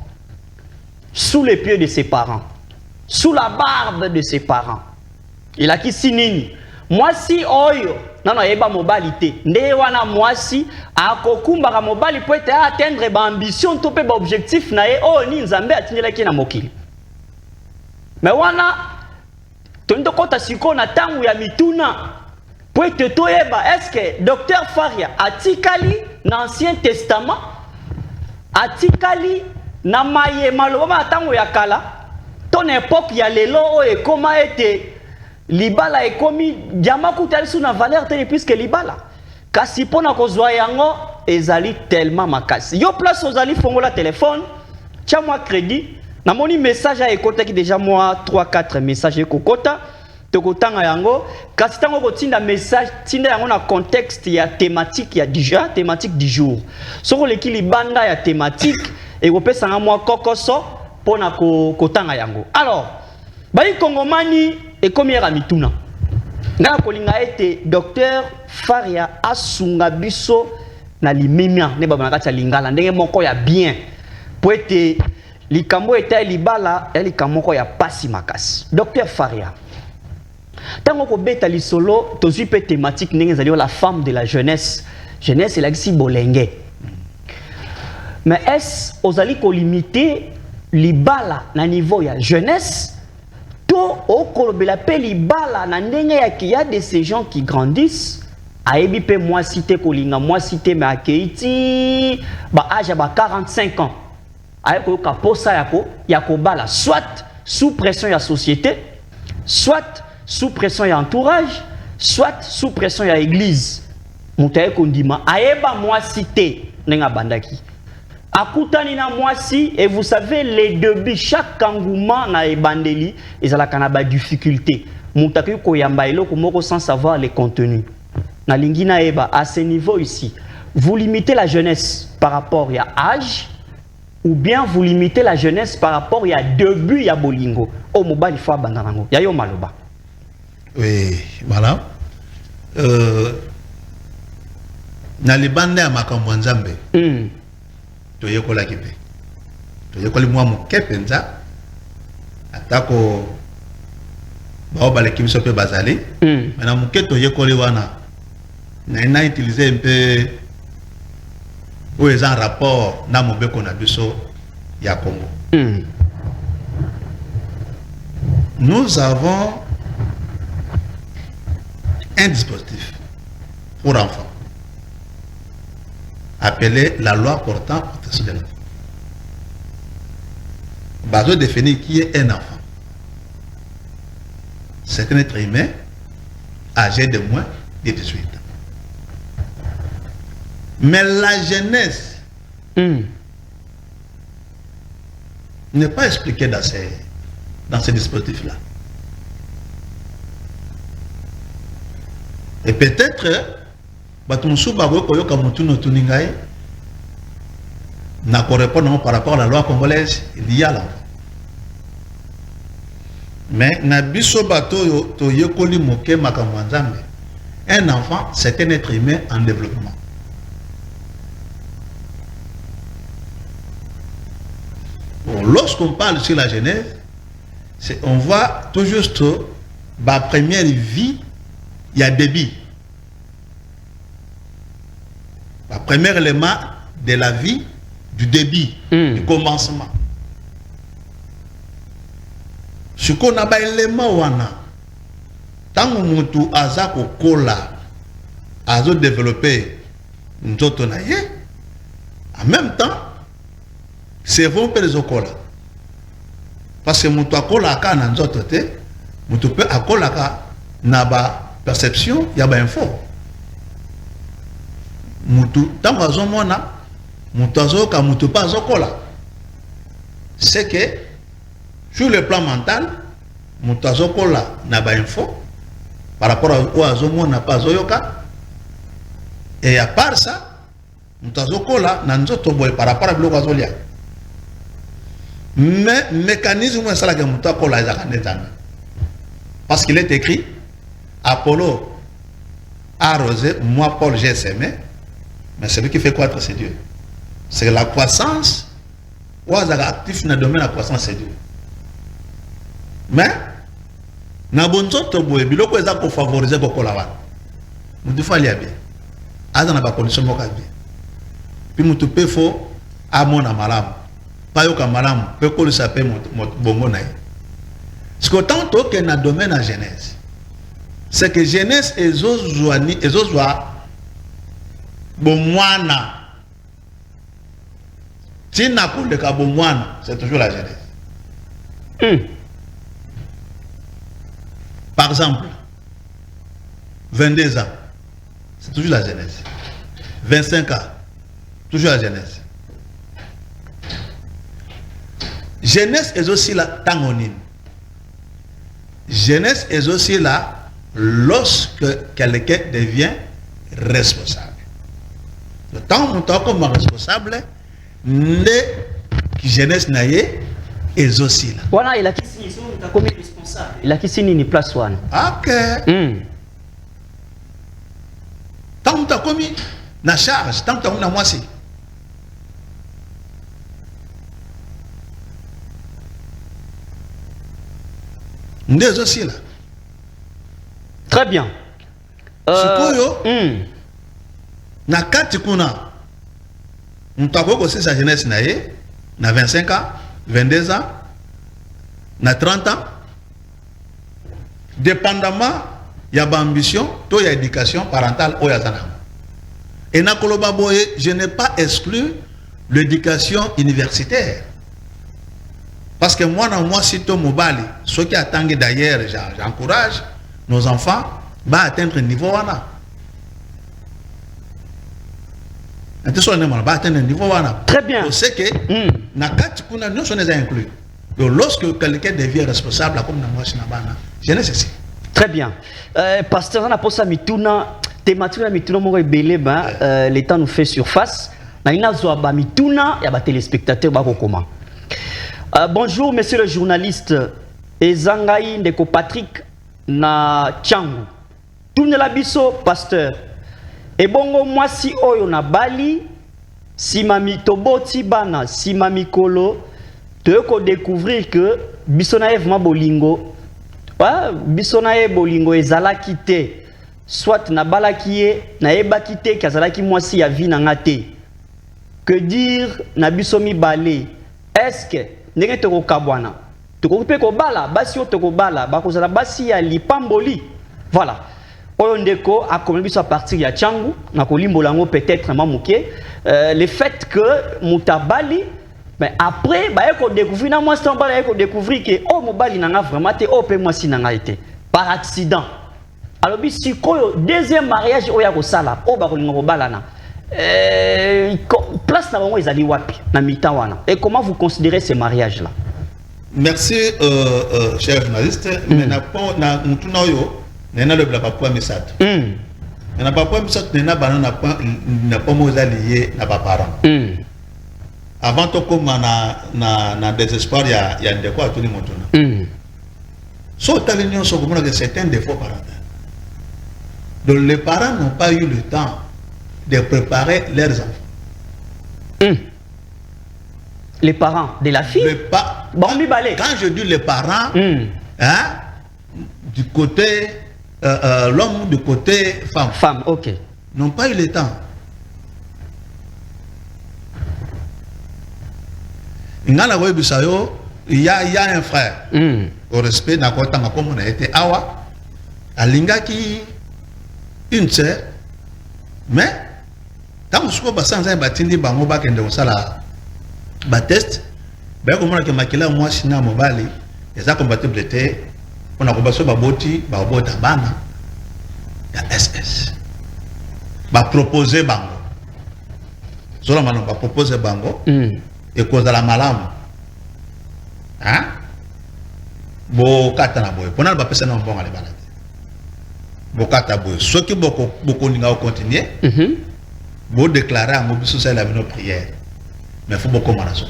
sous les pieds de ses parents, sous la barbe de ses parents. Il a qui sinini. Mwasi oyo nana yeba mobilité. Nde wana mwasi akokumba ka mobali pour atteindre ba ambition to pe ba objectif na ye o ni nzambe atinela ki na mokili. Mais wana tondo kota siko na tangu ya mituna pour te toyeba est-ce que docteur Faria atikali na Ancien Testament atikali na maye maloba tangu ya kala ton époque ya lelo o e comment était libala e komi diamant kutali suna valeur tele puisque libala kasi pona kozwa yango ezali tellement makasi yo place ozali fongola téléphone tia moi crédit na moni message a ekota ki déjà moi 3-4 messages ekokota tokotanga yango kasi tango kotinda message tinda yango na contexte ya thématique ya déjà thématique du jour soko leki libanda ya thématique et kopesa nga moi kokoso pona kotanga yango alors bali kongomani et comme ya mituna nga kolinga ete docteur Faria asunga biso na limemia ne baba na kati ya lingala ndenge moko ya bien po ete likambo eta libala ya likambo ya pasi makasi. Docteur Faria, tango ko beta lisolo tozui pe thématique ndenge zali la femme de la jeunesse. Jeunesse et l'axi bolenge. Mais est-ce ozali ko limiter libala na niveau ya jeunesse to okolobela pe libala na ndenge ya ki ya de ces gens qui grandissent ayebi pe moi cité kolinga moi cité mais akeiti ba âge ba 45 ans aye ko ka posa yako bala soit sous pression ya société, soit sous pression ya entourage, soit sous pression ya église. Moutaye kondima ayeba moi cité nenga bandaki akutani na mwasi et vous savez les débuts chaque engouement na ebandeli ezalaka na ba difficulté moutaki koyamba eloko moko sans savoir les contenus na lingina eba à ce niveau ici vous limitez la jeunesse par rapport à âge ou bien vous limitez la jeunesse par rapport à début ya bolingo o mobali fo bandanango ya yo maloba. Oui voilà na libande ya makambo nzambe toyekola kipe toyekoli mwa moke penza atako bao baleki biso pe bazali na moke toyekoli wana na utiliser un peu ou en rapport na mobeko na biso ya Congo. Nous avons un dispositif pour enfants appelé la loi portant protection de l'enfant. Bazo définit qui est un enfant. C'est un être humain âgé de moins de 18 ans. Mais la jeunesse n'est pas expliquée dans ces dispositifs-là. Et peut-être n'a correspond par rapport à la loi congolaise, il y a l'enfant. Mais un enfant, c'est un être humain en développement. Bon, lorsqu'on parle sur la jeunesse, on voit tout juste la première vie, il y a début. Le premier élément de la vie, du début, du commencement. Ce qu'on a un élément, tant que nous avons développé notre naïe, en même temps, c'est bon pour les okola. Parce que nous avons la perception, il y a une info. C'est que sur le plan mental, n'a pas info par rapport à quoi n'a pas zoyoka. Et à part ça, par rapport à l'okazolia. Mais mécanisme parce qu'il est écrit Apollo a arrosé, moi Paul j'ai semé. Mais celui qui fait croître, c'est Dieu. C'est la croissance. Ou actif dans le domaine de la croissance, c'est Dieu. Mais, na bonzoto boye biloko eza ko favoriser ko kola. Mutu fa liabe. Aza na ba condition moka bien. Puis mutu pe fo amona malamu. Pa yoka malamu, pe ko le sape bongo na ye. Ce que tant que na domaine à Genèse. C'est que Genèse ezozwa bomwana. Tina pour le kabomwana, c'est toujours la Genèse. Par exemple, 22 ans, c'est toujours la Genèse. 25 ans, toujours la Genèse. Genèse est aussi la tangonine. Genèse est aussi là lorsque quelqu'un devient responsable. Le temps où on comme responsable, ne qui jeunesse naïe, et aussi là. Voilà, il a qui signe, il a commis responsable. Il a qui signe une place one. Ok. Tant que tu as commis la charge, tant que tu as commis la moitié. Nous aussi là. Très bien. Na kati kuna mutako aussi sa jeunesse na 25 ans, 22 ans, na 30 ans, dépendamment ya ba ambition to ya éducation parentale o ya zana. Et na koloba boye, je n'ai pas exclu l'éducation universitaire. Parce que moi si to mobali, ceux qui attendent d'ailleurs, j'encourage nos enfants à atteindre un niveau wana. Très bien. On sait que nous sommes inclus. Donc lorsque quelqu'un devient responsable, comme moi, je ne sais pas. Très bien. Pasteur, on a posé mituna, thématique la mituna mo rebelle le temps nous fait surface. Na ina zo ba mituna ya ba téléspectateurs ba kokoma. Bonjour monsieur le journaliste Ezangai Ndeko Patrick na Tchangu. Tourne la biso pasteur. Et bongo mwasi oyo na bali si mami toboti bana si mami kolo te découvrir que bisona eve ma bolingo bisona e bolingo ezala kite soit na balaki ye na eba kite kazalaki mwasi ya vi na ngate que dire na bisomi balé est-ce que ndenge toko kabwana toko pe ko bala basi o toko bala ba kozala basi ya lipamboli voilà. Oyondeko a commis à partir de Tchangu, na kolimbolango peut-être mamouké, le fait que Moutabali, mais après, bah eko découvrir na moi c'est bala eko découvrir que oh mobali nanga vraiment te oh pe moi si nanga été par accident. Alors bi si ko deuxième mariage oya ko sala oh ba kolingo bala na place na bango ezali wapi na mitan wana. Et comment vous considérez ces mariages là? Merci cher journaliste, mais na na mutuna yo nena le papa misat. Na papa misat nena bana na pas moza lié na papa parent. Avant to comme na désespoir ya ndeko a tout le monde. So l'union so comme que certains défauts parentaux. Donc les parents n'ont pas eu le temps de préparer leurs enfants. Les parents de la fille. Quand je dis les parents, hein, du côté l'homme du côté femme. Femme, ok. N'ont pas eu le temps. Il y a un frère. Au respect, comme on a été awa, à Lingaki, une sœur, mais quand on se voit sans un bâtiment, on va faire test. Comme on a makila moi sina mobali, et ça compatible était. On a commencé à boti, à bota bana, à SS. À proposer bango. Seulement on va proposer bango. Et cause de la malam. Hein? Bo katana boy. Pendant le personne non bon à les balades. Bo kata boy. Ceux qui beaucoup n'ont continuer. Bo déclarer à mon social la nos prière. Mais il faut beaucoup marathon.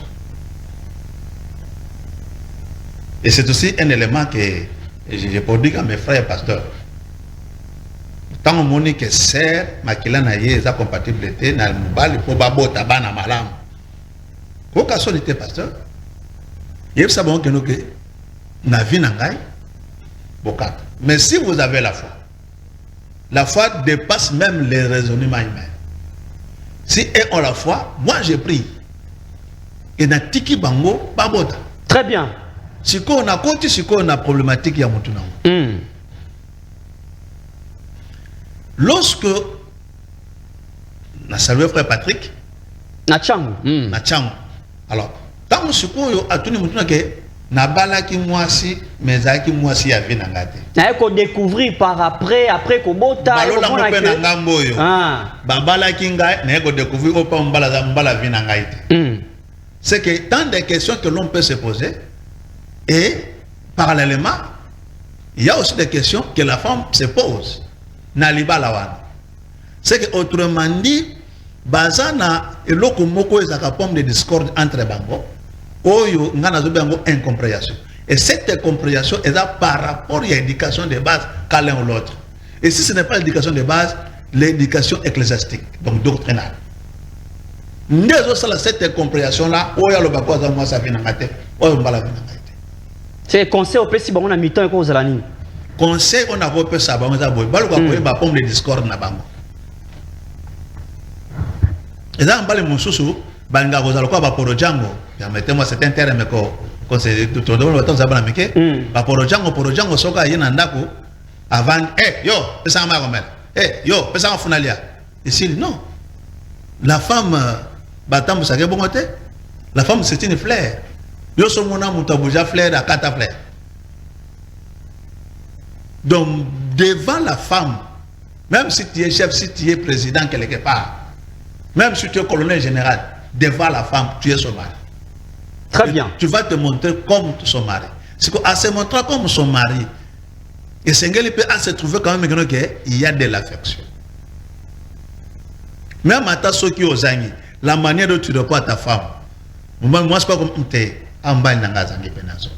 Et c'est aussi un élément que j'ai pas dit à mes frères pasteurs. Tant on dit que c'est makila na ye za compatibilité na mobali pour babota bana malam. Ko ka solité pasteur. Et ça bon que nous que na vie na ngai bokat. Mais si vous avez la foi dépasse même les raisonnements humains. Si eux ont la foi, moi j'ai pris. Et na tiki bango babota. Très bien. Si on a compté, si on a problématique, il y a mon tournant. Lorsque, na salué frère Patrick, na Tchangu. Alors, tant que on a tout le monde que na bala ki mwasi, mais ki mwasi ya vina ngate. Na ko découvrir par après ko bota. Balo la mo pe na ngambo yo. Ba bala ki ngai na ko découvrir o pa mbala vina ngaite. C'est que tant de questions que l'on peut se poser. Et parallèlement, il y a aussi des questions que la femme se pose. C'est que autrement dit, bazana et loko moko ezaka pomme de discorde entre bango. oyo ngana zo bengo incompréhension. Et cette incompréhension est là par rapport à l'éducation de base qu'à l'un ou l'autre. Et si ce n'est pas l'éducation de base, l'éducation ecclésiastique, donc doctrinale. Cette incompréhension-là, c'est le conseil au précis, on a mis temps et cause la ligne. Conseil, on a repéré ça, on a pomme de discorde na bango. Et là, on parle de mon sous-sous, banga goza lokwa ba poro jango, ya mettez-moi cet intérêt mais ko conseil tout le temps ça va meke, ba poro jango soka yena ndako avant yo, pesa ma komela. Yo, pesa ma funalia. Ici non. La femme batam sa bongote, la femme c'est une fleur. Yo so mona mutabuja fleur à kata fleur. Donc devant la femme, même si tu es chef, si tu es président quelque part, même si tu es colonel général, devant la femme, tu es son mari. Très bien. Tu vas te montrer comme son mari. C'est qu'à se montrer comme son mari, et Sengeli peut se trouver quand même qu'il y a de l'affection. Même à ta soki aux amis, la manière dont tu réponds à ta femme, moi, c'est pas comme tu es en bas de la penazo.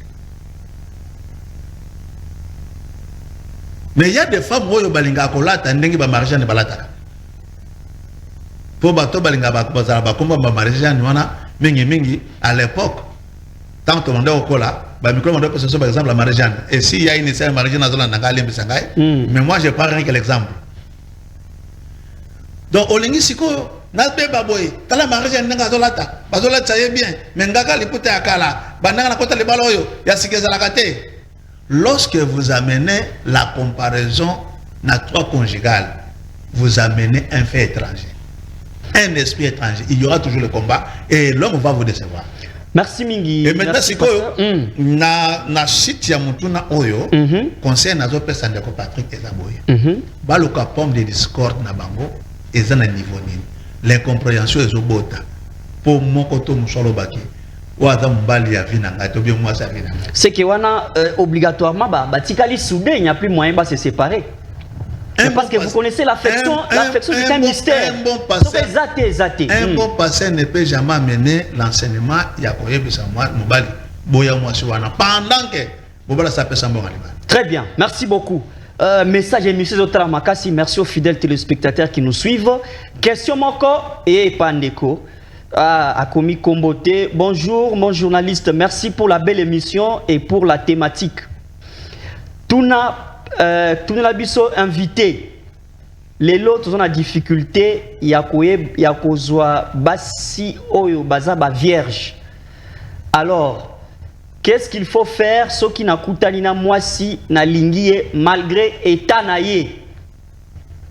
Mais il y a des femmes où balinga kolata ndengi ba mariage ne balata. Pour bato balinga ba bazala komba ba mariage ni wana mingi à l'époque tant que on au kola ba micro on peut par exemple la mariage et si il y a une série mariage na zona nanga lembi sangai mais moi je prends rien que l'exemple. Donc olingi siko na beba boy kala mariage nanga zolata bazolata ye bien mais ngaka liputa akala bananga na kota le baloyo ya sikeza la kate. Lorsque vous amenez la comparaison na trois conjugales, vous amenez un fait étranger, un esprit étranger. Il y aura toujours le combat et l'homme va vous décevoir. Merci Mingi. Et maintenant, si na site ya mutuna oyo, conseil na zo pesa ndeko Patrick Ezaboye. Baluka pomme de discorde na bango, ezana niveau nini. L'incompréhension ezobota. Pour mon koto musolo baki. C'est que obligatoirement, il n'y a plus moyen de se séparer. Parce que vous connaissez l'affection, l'affection c'est un mystère. Un bon passé ne peut jamais amener l'enseignement pendant que ça peut s'en. Très bien, merci beaucoup. Message émission de Makassi, merci aux fidèles téléspectateurs qui nous suivent. Question Moko et Pandeko. Akomi Kombote, bonjour mon journaliste, merci pour la belle émission et pour la thématique. Tuna biso invité. Les lots ont la difficulté, yakozwa basi oyo bazaba vierge. Alors, qu'est-ce qu'il faut faire ce qui n'a kutanina mwasi na lingie malgré état naye?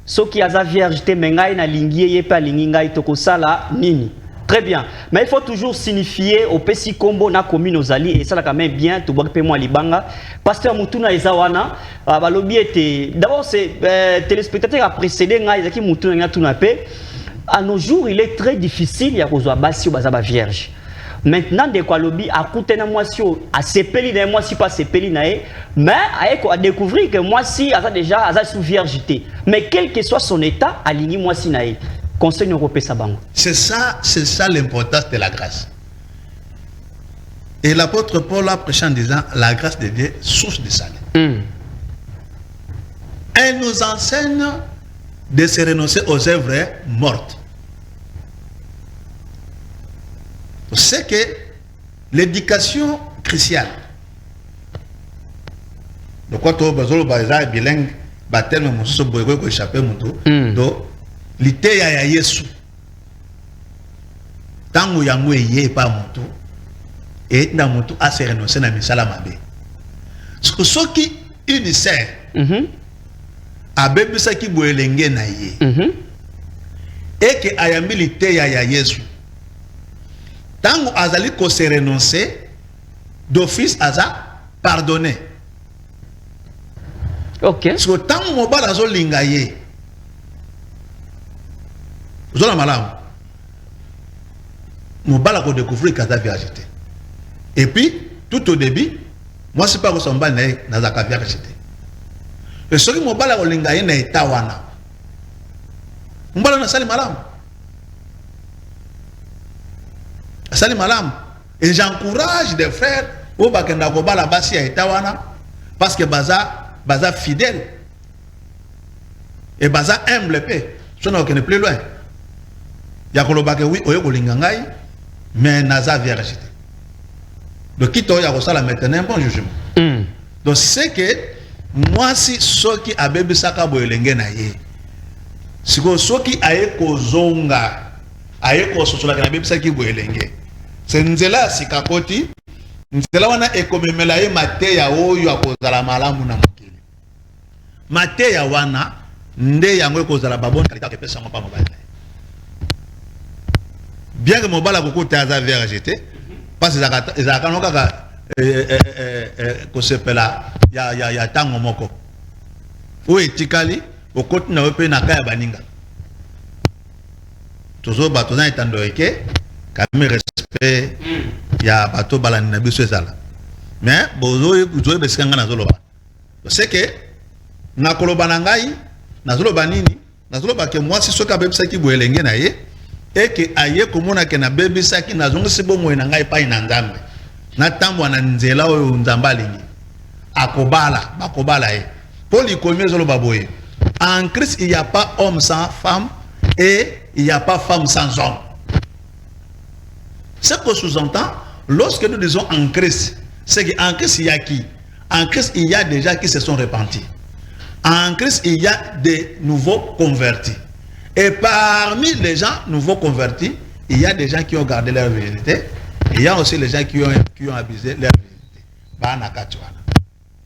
Ce qui a vierge te mengai na lingie ye pa lingingai toko sala nini? Très bien. Mais il faut toujours signifier au Pessi Combo na commune aux alliés et ça là quand même bien tout bon moi libanga. Pasteur Mutuna Ezawana balobi était d'abord c'est téléspectateur a précédé nga Izaki Mutuna nga tunape. À nos jours, il est très difficile ya kozwa basi ou bazaba vierge. Maintenant de quoi lobby a coûté na moi si a sepeli na moi si pas sepeli na mais a découvrir que moi si a déjà a sous viergeté. Mais quel que soit son état, aligné moi si na Conseil européen Sabango. C'est ça l'importance de la grâce. Et l'apôtre Paul a prêché en disant la grâce de Dieu, source de salut. Elle nous enseigne de se renoncer aux œuvres mortes. C'est que l'éducation chrétienne, de quoi tu as besoin de bilingue, baptême, mon sous boyau, ko échappé mon tout, l'ité ya Yesu. Tango yango yé pas mon tout, et na mon tout a se renoncer na misala mabe. Ce qui unissait, a bébisa ki boelenge na yé, et que ayambi l'ité ya Yesu. Tango azali ko se renoncer, d'office aza pardonné. Ok. So tango mobala azo lingaye. Zola malam. Mobala ko découvrir kaza viergeté. Et puis tout au début, moi c'est pas que son ban na zaka viergeté. Et ce qui mobala ko lingaye na etawana. Mobala na sali malam. Sali malam. Et j'encourage des frères au bakenda ko bala basi ya etawana parce que baza fidèle et baza humble paix. So na okene plus loin. Ya kolobake oui oyo kolinga ngai mais naza vierge. Donc qui toya ko sala maintenant un bon jugement. Donc c'est que moi si soki abebe saka boyelenge na ye. Siko soki aye ko zonga aye ko sosola kana bebe saki boyelenge. C'est nzela sikakoti nzela wana ekomemela ye mateya oyo akozala malamu na mokili. Mateya wana nde yango ekozala babon kalita kepesa ngo pa mobali. Bien que mobala kokota za vérité parce que ezaka no kaka ko sepela ya tango moko. O etikali okoti na ope na kaya baninga. Toujours bato na etando eke kame respect ya bato balani na biso ezala. Mais bozo besikanga na zoloba. C'est que na koloba na ngai na zoloba nini na zoloba ke moi si soka bebisaki boelenge na ye et que aye komona ke na bebisaki na zongo si bongo na ngai pa ina nzambe na tambo na nzela oyo nzamba lingi akobala bakobala ye Paul ikomi zoloba boye. En Christ il n'y a pas homme sans femme et il n'y a pas femme sans homme. Ce que sous-entend, lorsque nous disons en Christ, c'est qu'en Christ il y a qui? En Christ il y a déjà qui se sont repentis. En Christ il y a des nouveaux convertis. Et parmi les gens nouveaux convertis, il y a des gens qui ont gardé leur vérité. Il y a aussi les gens qui ont abusé leur vérité.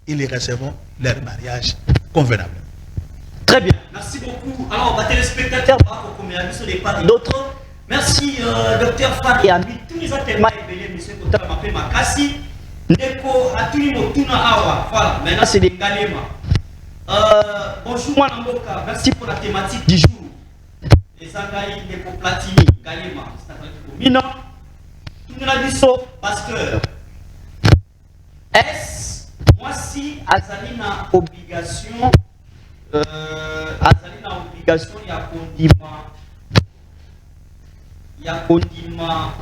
Ils y recevront leur mariage convenable. Très bien. Merci beaucoup. Alors, téléspectateurs, d'autres. Merci, docteur Fadi. Tous les tellement ébélés, monsieur Kotala m'appelle Makassi. Neko Atuni Motuna Awa. Voilà, maintenant c'est des Galema. Bonjour, moi Namboka. Merci pour la thématique du jour. Les Angaï, Neko Platini, Galema. C'est un tout le monde a dit ça parce que est-ce, moi si, Azalina obligation. Azalina obligation, il y a condiment,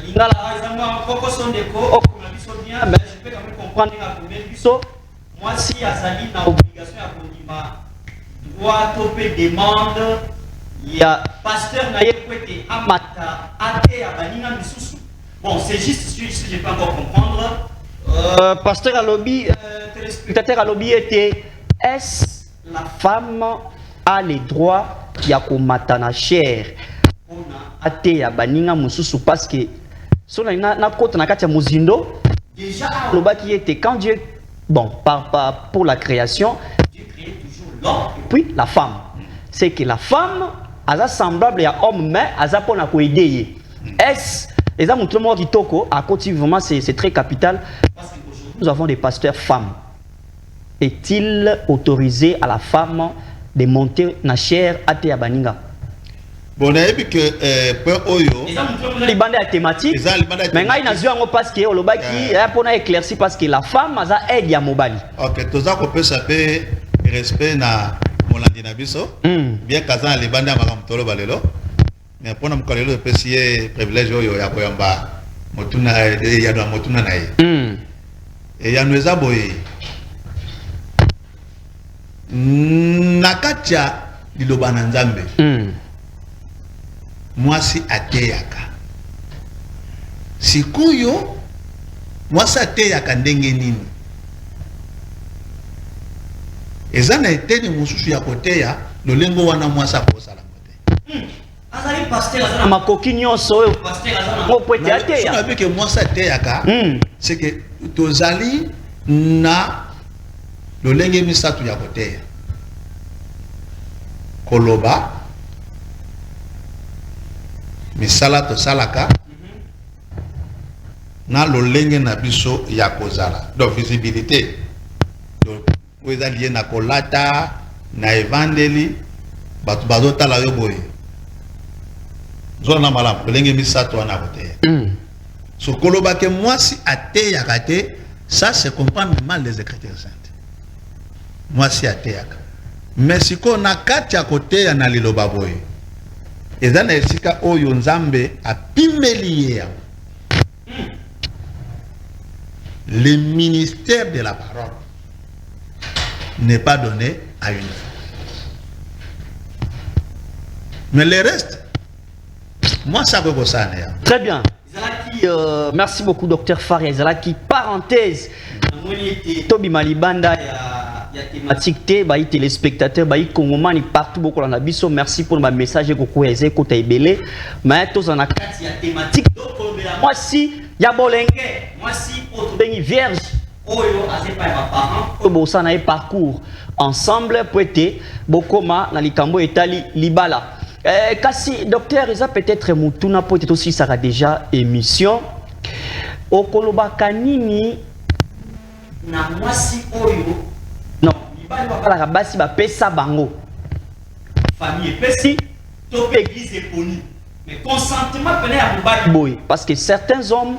l'ingala récemment encore son déco, bien, mais je peux quand même comprendre la première question. Moi si Azalina obligation, il y a condiment, droit topé demande, il y a pasteur naïe kwete amata ate abanina misusu. Bon, c'est juste si je peux encore comprendre. Pasteur Alobi, téléspectateur Alobi était est-ce la femme a les droits ya komatana cher ona ate ya baninga mususu parce que sona na kota na kati ya muzindo déjà loba qui était quand Dieu bon pour la création Dieu crée toujours l'homme et puis la femme. C'est que la femme a semblable à homme mais a pona ko aider. Est les amis tout le monde kitoko à côté vraiment c'est très capital parce que aujourd'hui nous avons des pasteurs femmes. Est-il autorisé à la femme de monter na chair à te baninga? Bon, et puis que point oyo. Les bandes thématiques. Mais ngai na zuango parce que oloba qui pour na éclairci parce que la femme a aide ya mobali. OK, toza ko peut saper respect na molandi na biso. Bien kazan les bandes ma kamtolo balelo. Mais pour na mkolelo peut si privilège oyo ya koyamba motuna ya do motuna na ye. Et ya nweza boye. Nakacha liloba na nzambe mwasi ateyaka sikuyo mwasi ateyaka ndenge nini eza na eteni mosusu ya koteya lolengo wana mwasi akosala koteya azali pasteur azana makoki nyonso oyo pasteur azana mopwete ateya na bike mwasi ateyaka c'est que tozali na lolenge misatu ya koteya koloba misala to salaka na lolenge na biso ya kozala donc visibilité donc oza lié na kolata na evangeli bato bazotala yo boye zona malamu lolenge misatu wana koteya so koloba ke mwasi ateyaka te ça se comprend mal les écritures saintes. Mwasi ateyaka mais siko na kati ya koteya na liloba boye eza na esika oyo nzambe apimeli ye le ministère de la parole n'est pas donné à une femme. Mais le reste, moi, ça veut ça. Très bien. Merci beaucoup, docteur Faria. Zalaki, parenthèse. Tobi Malibanda, il y a thématique, il y a téléspectateurs, il y a Congomani partout. Beaucoup dans la biso. Merci pour ma message. Beaucoup aisé, côté belé. Mais tous en a quatre, il y a thématique. Moi, si, il y a Bolenge. Moi, si, autre vierge. Oyo, azepa ya parents. Oyo, ça n'a parcours ensemble pour être Bokoma, Nalikambo et Tali Libala. Kasi, docteur, il y a peut-être Moutouna, peut-être aussi, ça a déjà émission. Okoloba Kanini, na mwasi oyo, non, il va y avoir la basi, ba pesa bango. Famille pesi, top église époni. Mais consentement, peut à Mouba boy. Parce que certains hommes,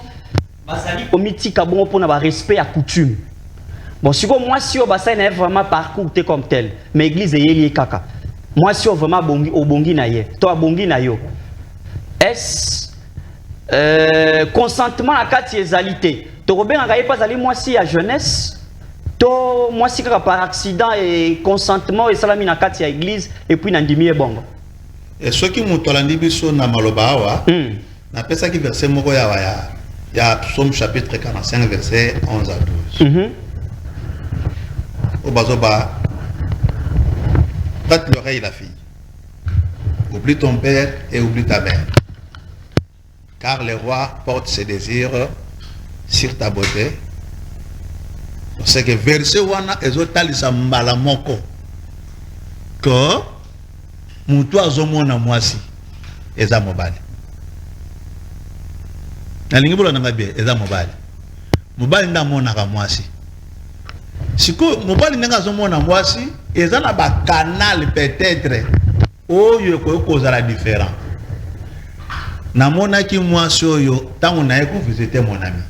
basali komiti kabongo pour avoir respect à coutume. Bon, si moi, si on bassin est vraiment parcours comme tel, mais l'église est liée kaka. Moi, si on vraiment bongi, au bongi na ye, toi bongi na yo. Est-ce consentement à quatre égalité? Tu Robin a pas allé moi si à jeunesse. To moi si par accident et consentement et salami na quatre église et puis na ndimi bongo. Et ceux qui m'ont tolandi biso na maloba wa, na pesa qui verset moko ya Psaume chapitre 45 verset 11 à 12. Au bazoba, prête l'oreille la fille. Oublie ton père et oublie ta mère. Car le roi porte ses désirs sur ta beauté. C'est que verset wana ezotalisa mbala moko que mutu azomona mwasi eza mobali. Nalingi bola nanga bien eza mobali. Mobali nda mona ka mwasi. Siko mobali nanga azomona mwasi eza na ba canal peut-être oyo ko la différent. Namona ki mwasi oyo tango na ye ko visiter mon ami.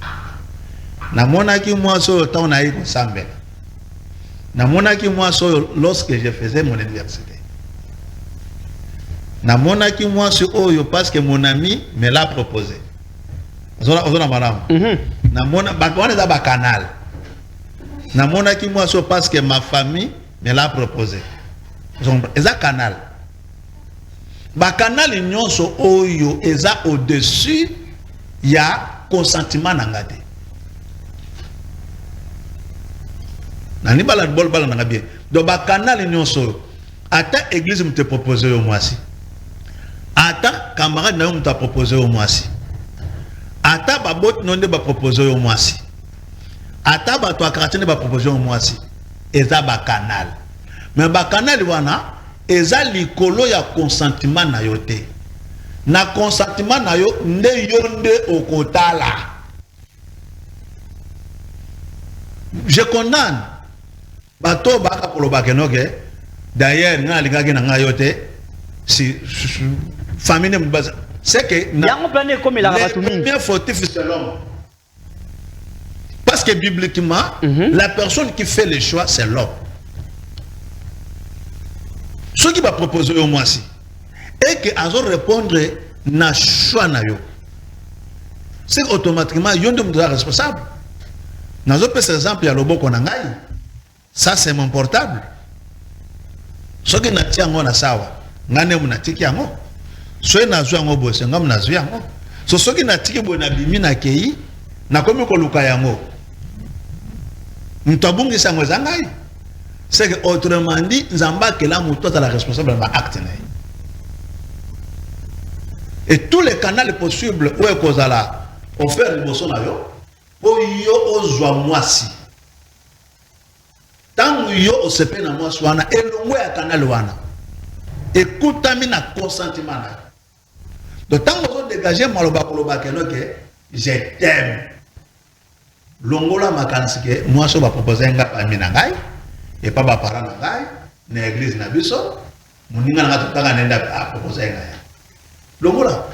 Namona ki mwasi oyo tango na ye ko sambela. Namona ki mwasi oyo lorsque je faisais mon université. Namona ki mwasi oyo parce que mon ami me l'a proposé. Ozona madame. Namona bakone za ba canal. Namona ki mwasi oyo parce que ma famille me l'a proposé. Eza canal. Ba canal nyonso oyo eza au-dessus ya consentement nangate. Nani bala bol bala nanga bien. Do ba canal nyonso ata église me te proposer au moisi. Ata camarade na yo me te proposer au moisi. Ata ba bot nonde ba proposer au moisi. Ata ba to akratene ba proposer au moisi. Eza ba canal. Mais ba canal wana eza likolo ya consentement na yo te. Na consentement na yo nde yonde okotala. Je condamne bato baka koloba kenoke d'ailleurs nga lingaki na nga yo te si famille me base c'est que yango plané comme il a rabattu le premier fautif c'est l'homme. Parce que bibliquement la personne qui fait le choix c'est l'homme. Ce qui va proposer au mois-ci et que azo répondre na choix na yo, c'est automatiquement yon de responsable. Dans un exemple, il y a le bon qu'on a ngai. Ça c'est mon portable. Ce qui n'a tient na sawa, ngane mu na tiki yango. So na zwa ngo bosse ngam na zwa yango. So ce qui n'a tiki bo na bimi na kei, na komi ko luka yango. Ntabungi sango zangai. C'est que autrement dit, Zamba que là muto ta la responsable de l'acte. Et tous les canaux possibles où est kozala offert le bosso na yo, o yo ozwa mwasi. Tangu yo osepe na mwasi wana elongwe ya canal wana. Écoutami na consentement na. Donc tangu zo dégager maloba koloba kenoke, je t'aime. Longola makanisi ke mwasi ba proposer nga pa mina ngai. Et pas ma parent na église na biso moninga na totanga nenda a proposer ngaya. Donc voilà.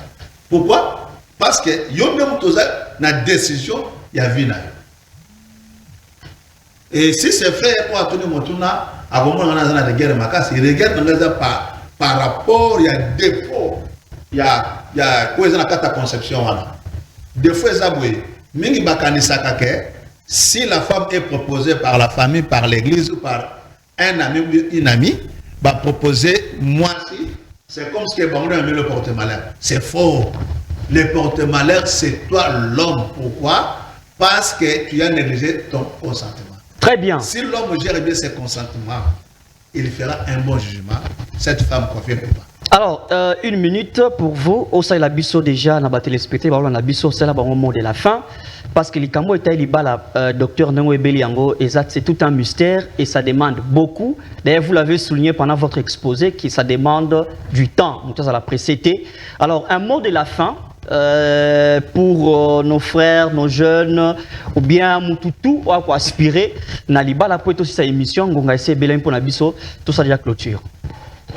Pourquoi? Parce que yo même toza na décision ya vie na yo. Et si c'est fait pour atteindre motuna a bomona na de guerre makasi regarde ngaza par rapport ya défaut ya quoi na kata conception wana. Défaut za boye mingi bakanisa kake Si la femme est proposée par la famille, par l'église ou par un ami ou une amie, va proposer moi si. C'est comme ce que Bango a mis le porte-malheur. C'est faux. Le porte-malheur, c'est toi l'homme. Pourquoi? Parce que tu as négligé ton consentement. Très bien. Si l'homme gère bien ses consentements, il fera un bon jugement. Cette femme confirme ou pas. Alors, 1 minute pour vous. Au sein de l'Abisso déjà, on a battu l'espectateur, on a l'Abisso, c'est là au moment de la fin. Parce que les Cambo et la docteur Nengo Ebeliango, c'est tout un mystère et ça demande beaucoup. D'ailleurs, vous l'avez souligné pendant votre exposé, que ça demande du temps. Donc, ça l'a précédé. Alors, un mot de la fin pour nos frères, nos jeunes, ou bien Moutoutou, ou à aspirer. Naliba, la poète aussi sa émission, on va essayer de pour l'Abisso, tout ça déjà clôture.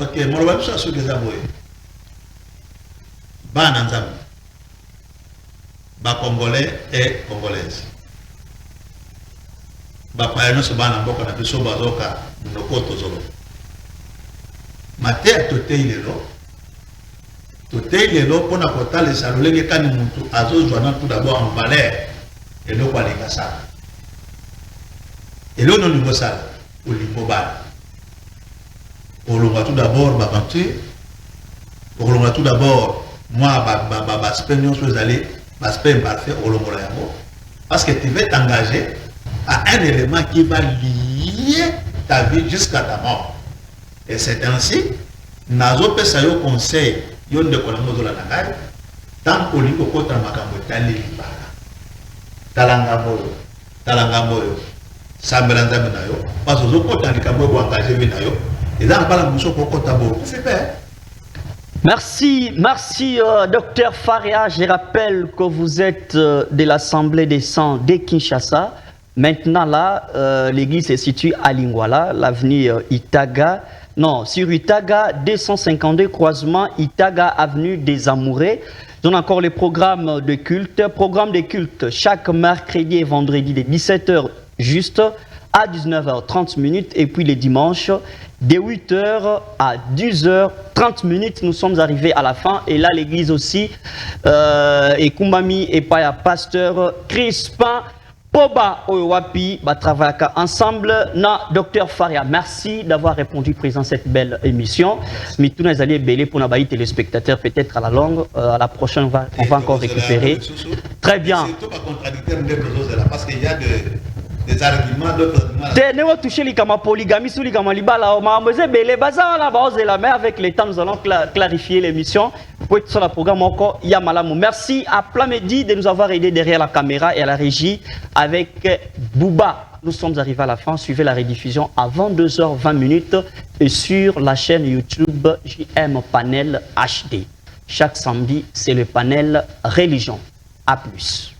Ok, mon roi, je suis déjà moué. Bananzam. Bas Congolais et Congolaises. Bas païens se ban en boka na biso bazoka noko tozolo. Mater totei lelo pour na kota les salolenge kani muntu azo joana tout d'abord en valeur et le quoi les kasa. Et le non niveau sale ou limbo bal. Pour le tout d'abord bakanté. Pour le tout d'abord moi spénion sur aller aspect parfait au Lomorayango. Parce que tu veux t'engager à un élément qui va lier ta vie jusqu'à ta mort. Et c'est ainsi, Nazo Pesayo conseil, yon de Kolamo de la Nangai, tant qu'on lit au côté de Makambo, Talangamoyo, Sambelanzaminayo, parce que au côté de Makambo, engagé Minayo, et dans la balance, au côté de Makambo, c'est fait. Merci, docteur Faria. Je rappelle que vous êtes de l'Assemblée des Saints de Kinshasa. Maintenant, là, l'église se situe à Lingwala, l'avenue Itaga. Non, sur Itaga, 252 croisement, Itaga, avenue des Amoureux. On a encore les programmes de culte. Programme de culte chaque mercredi et vendredi de 17h juste à 19h30 et puis les dimanches de 8h à 10h30. Nous sommes arrivés à la fin et là l'église aussi et Kumbami et Paya pasteur Crispin Poba Owapi va travailler ensemble na docteur Faria. Merci d'avoir répondu présent à cette belle émission. Mais tous les alliés belés pour nos téléspectateurs peut-être à la longue à la prochaine on va encore récupérer. Très bien. C'est pas contradictoire parce qu'il y a des arguments, d'autres arguments. Nous toucher les polygamie sur les libala, mais avec le temps nous allons clarifier l'émission. Pour être sur le programme encore, Yamalamou. Merci à Plamedi de nous avoir aidé derrière la caméra et à la régie avec Bouba. Nous sommes arrivés à la fin. Suivez la rediffusion à 22h20 et sur la chaîne YouTube JM Panel HD. Chaque samedi, c'est le panel religion. A plus.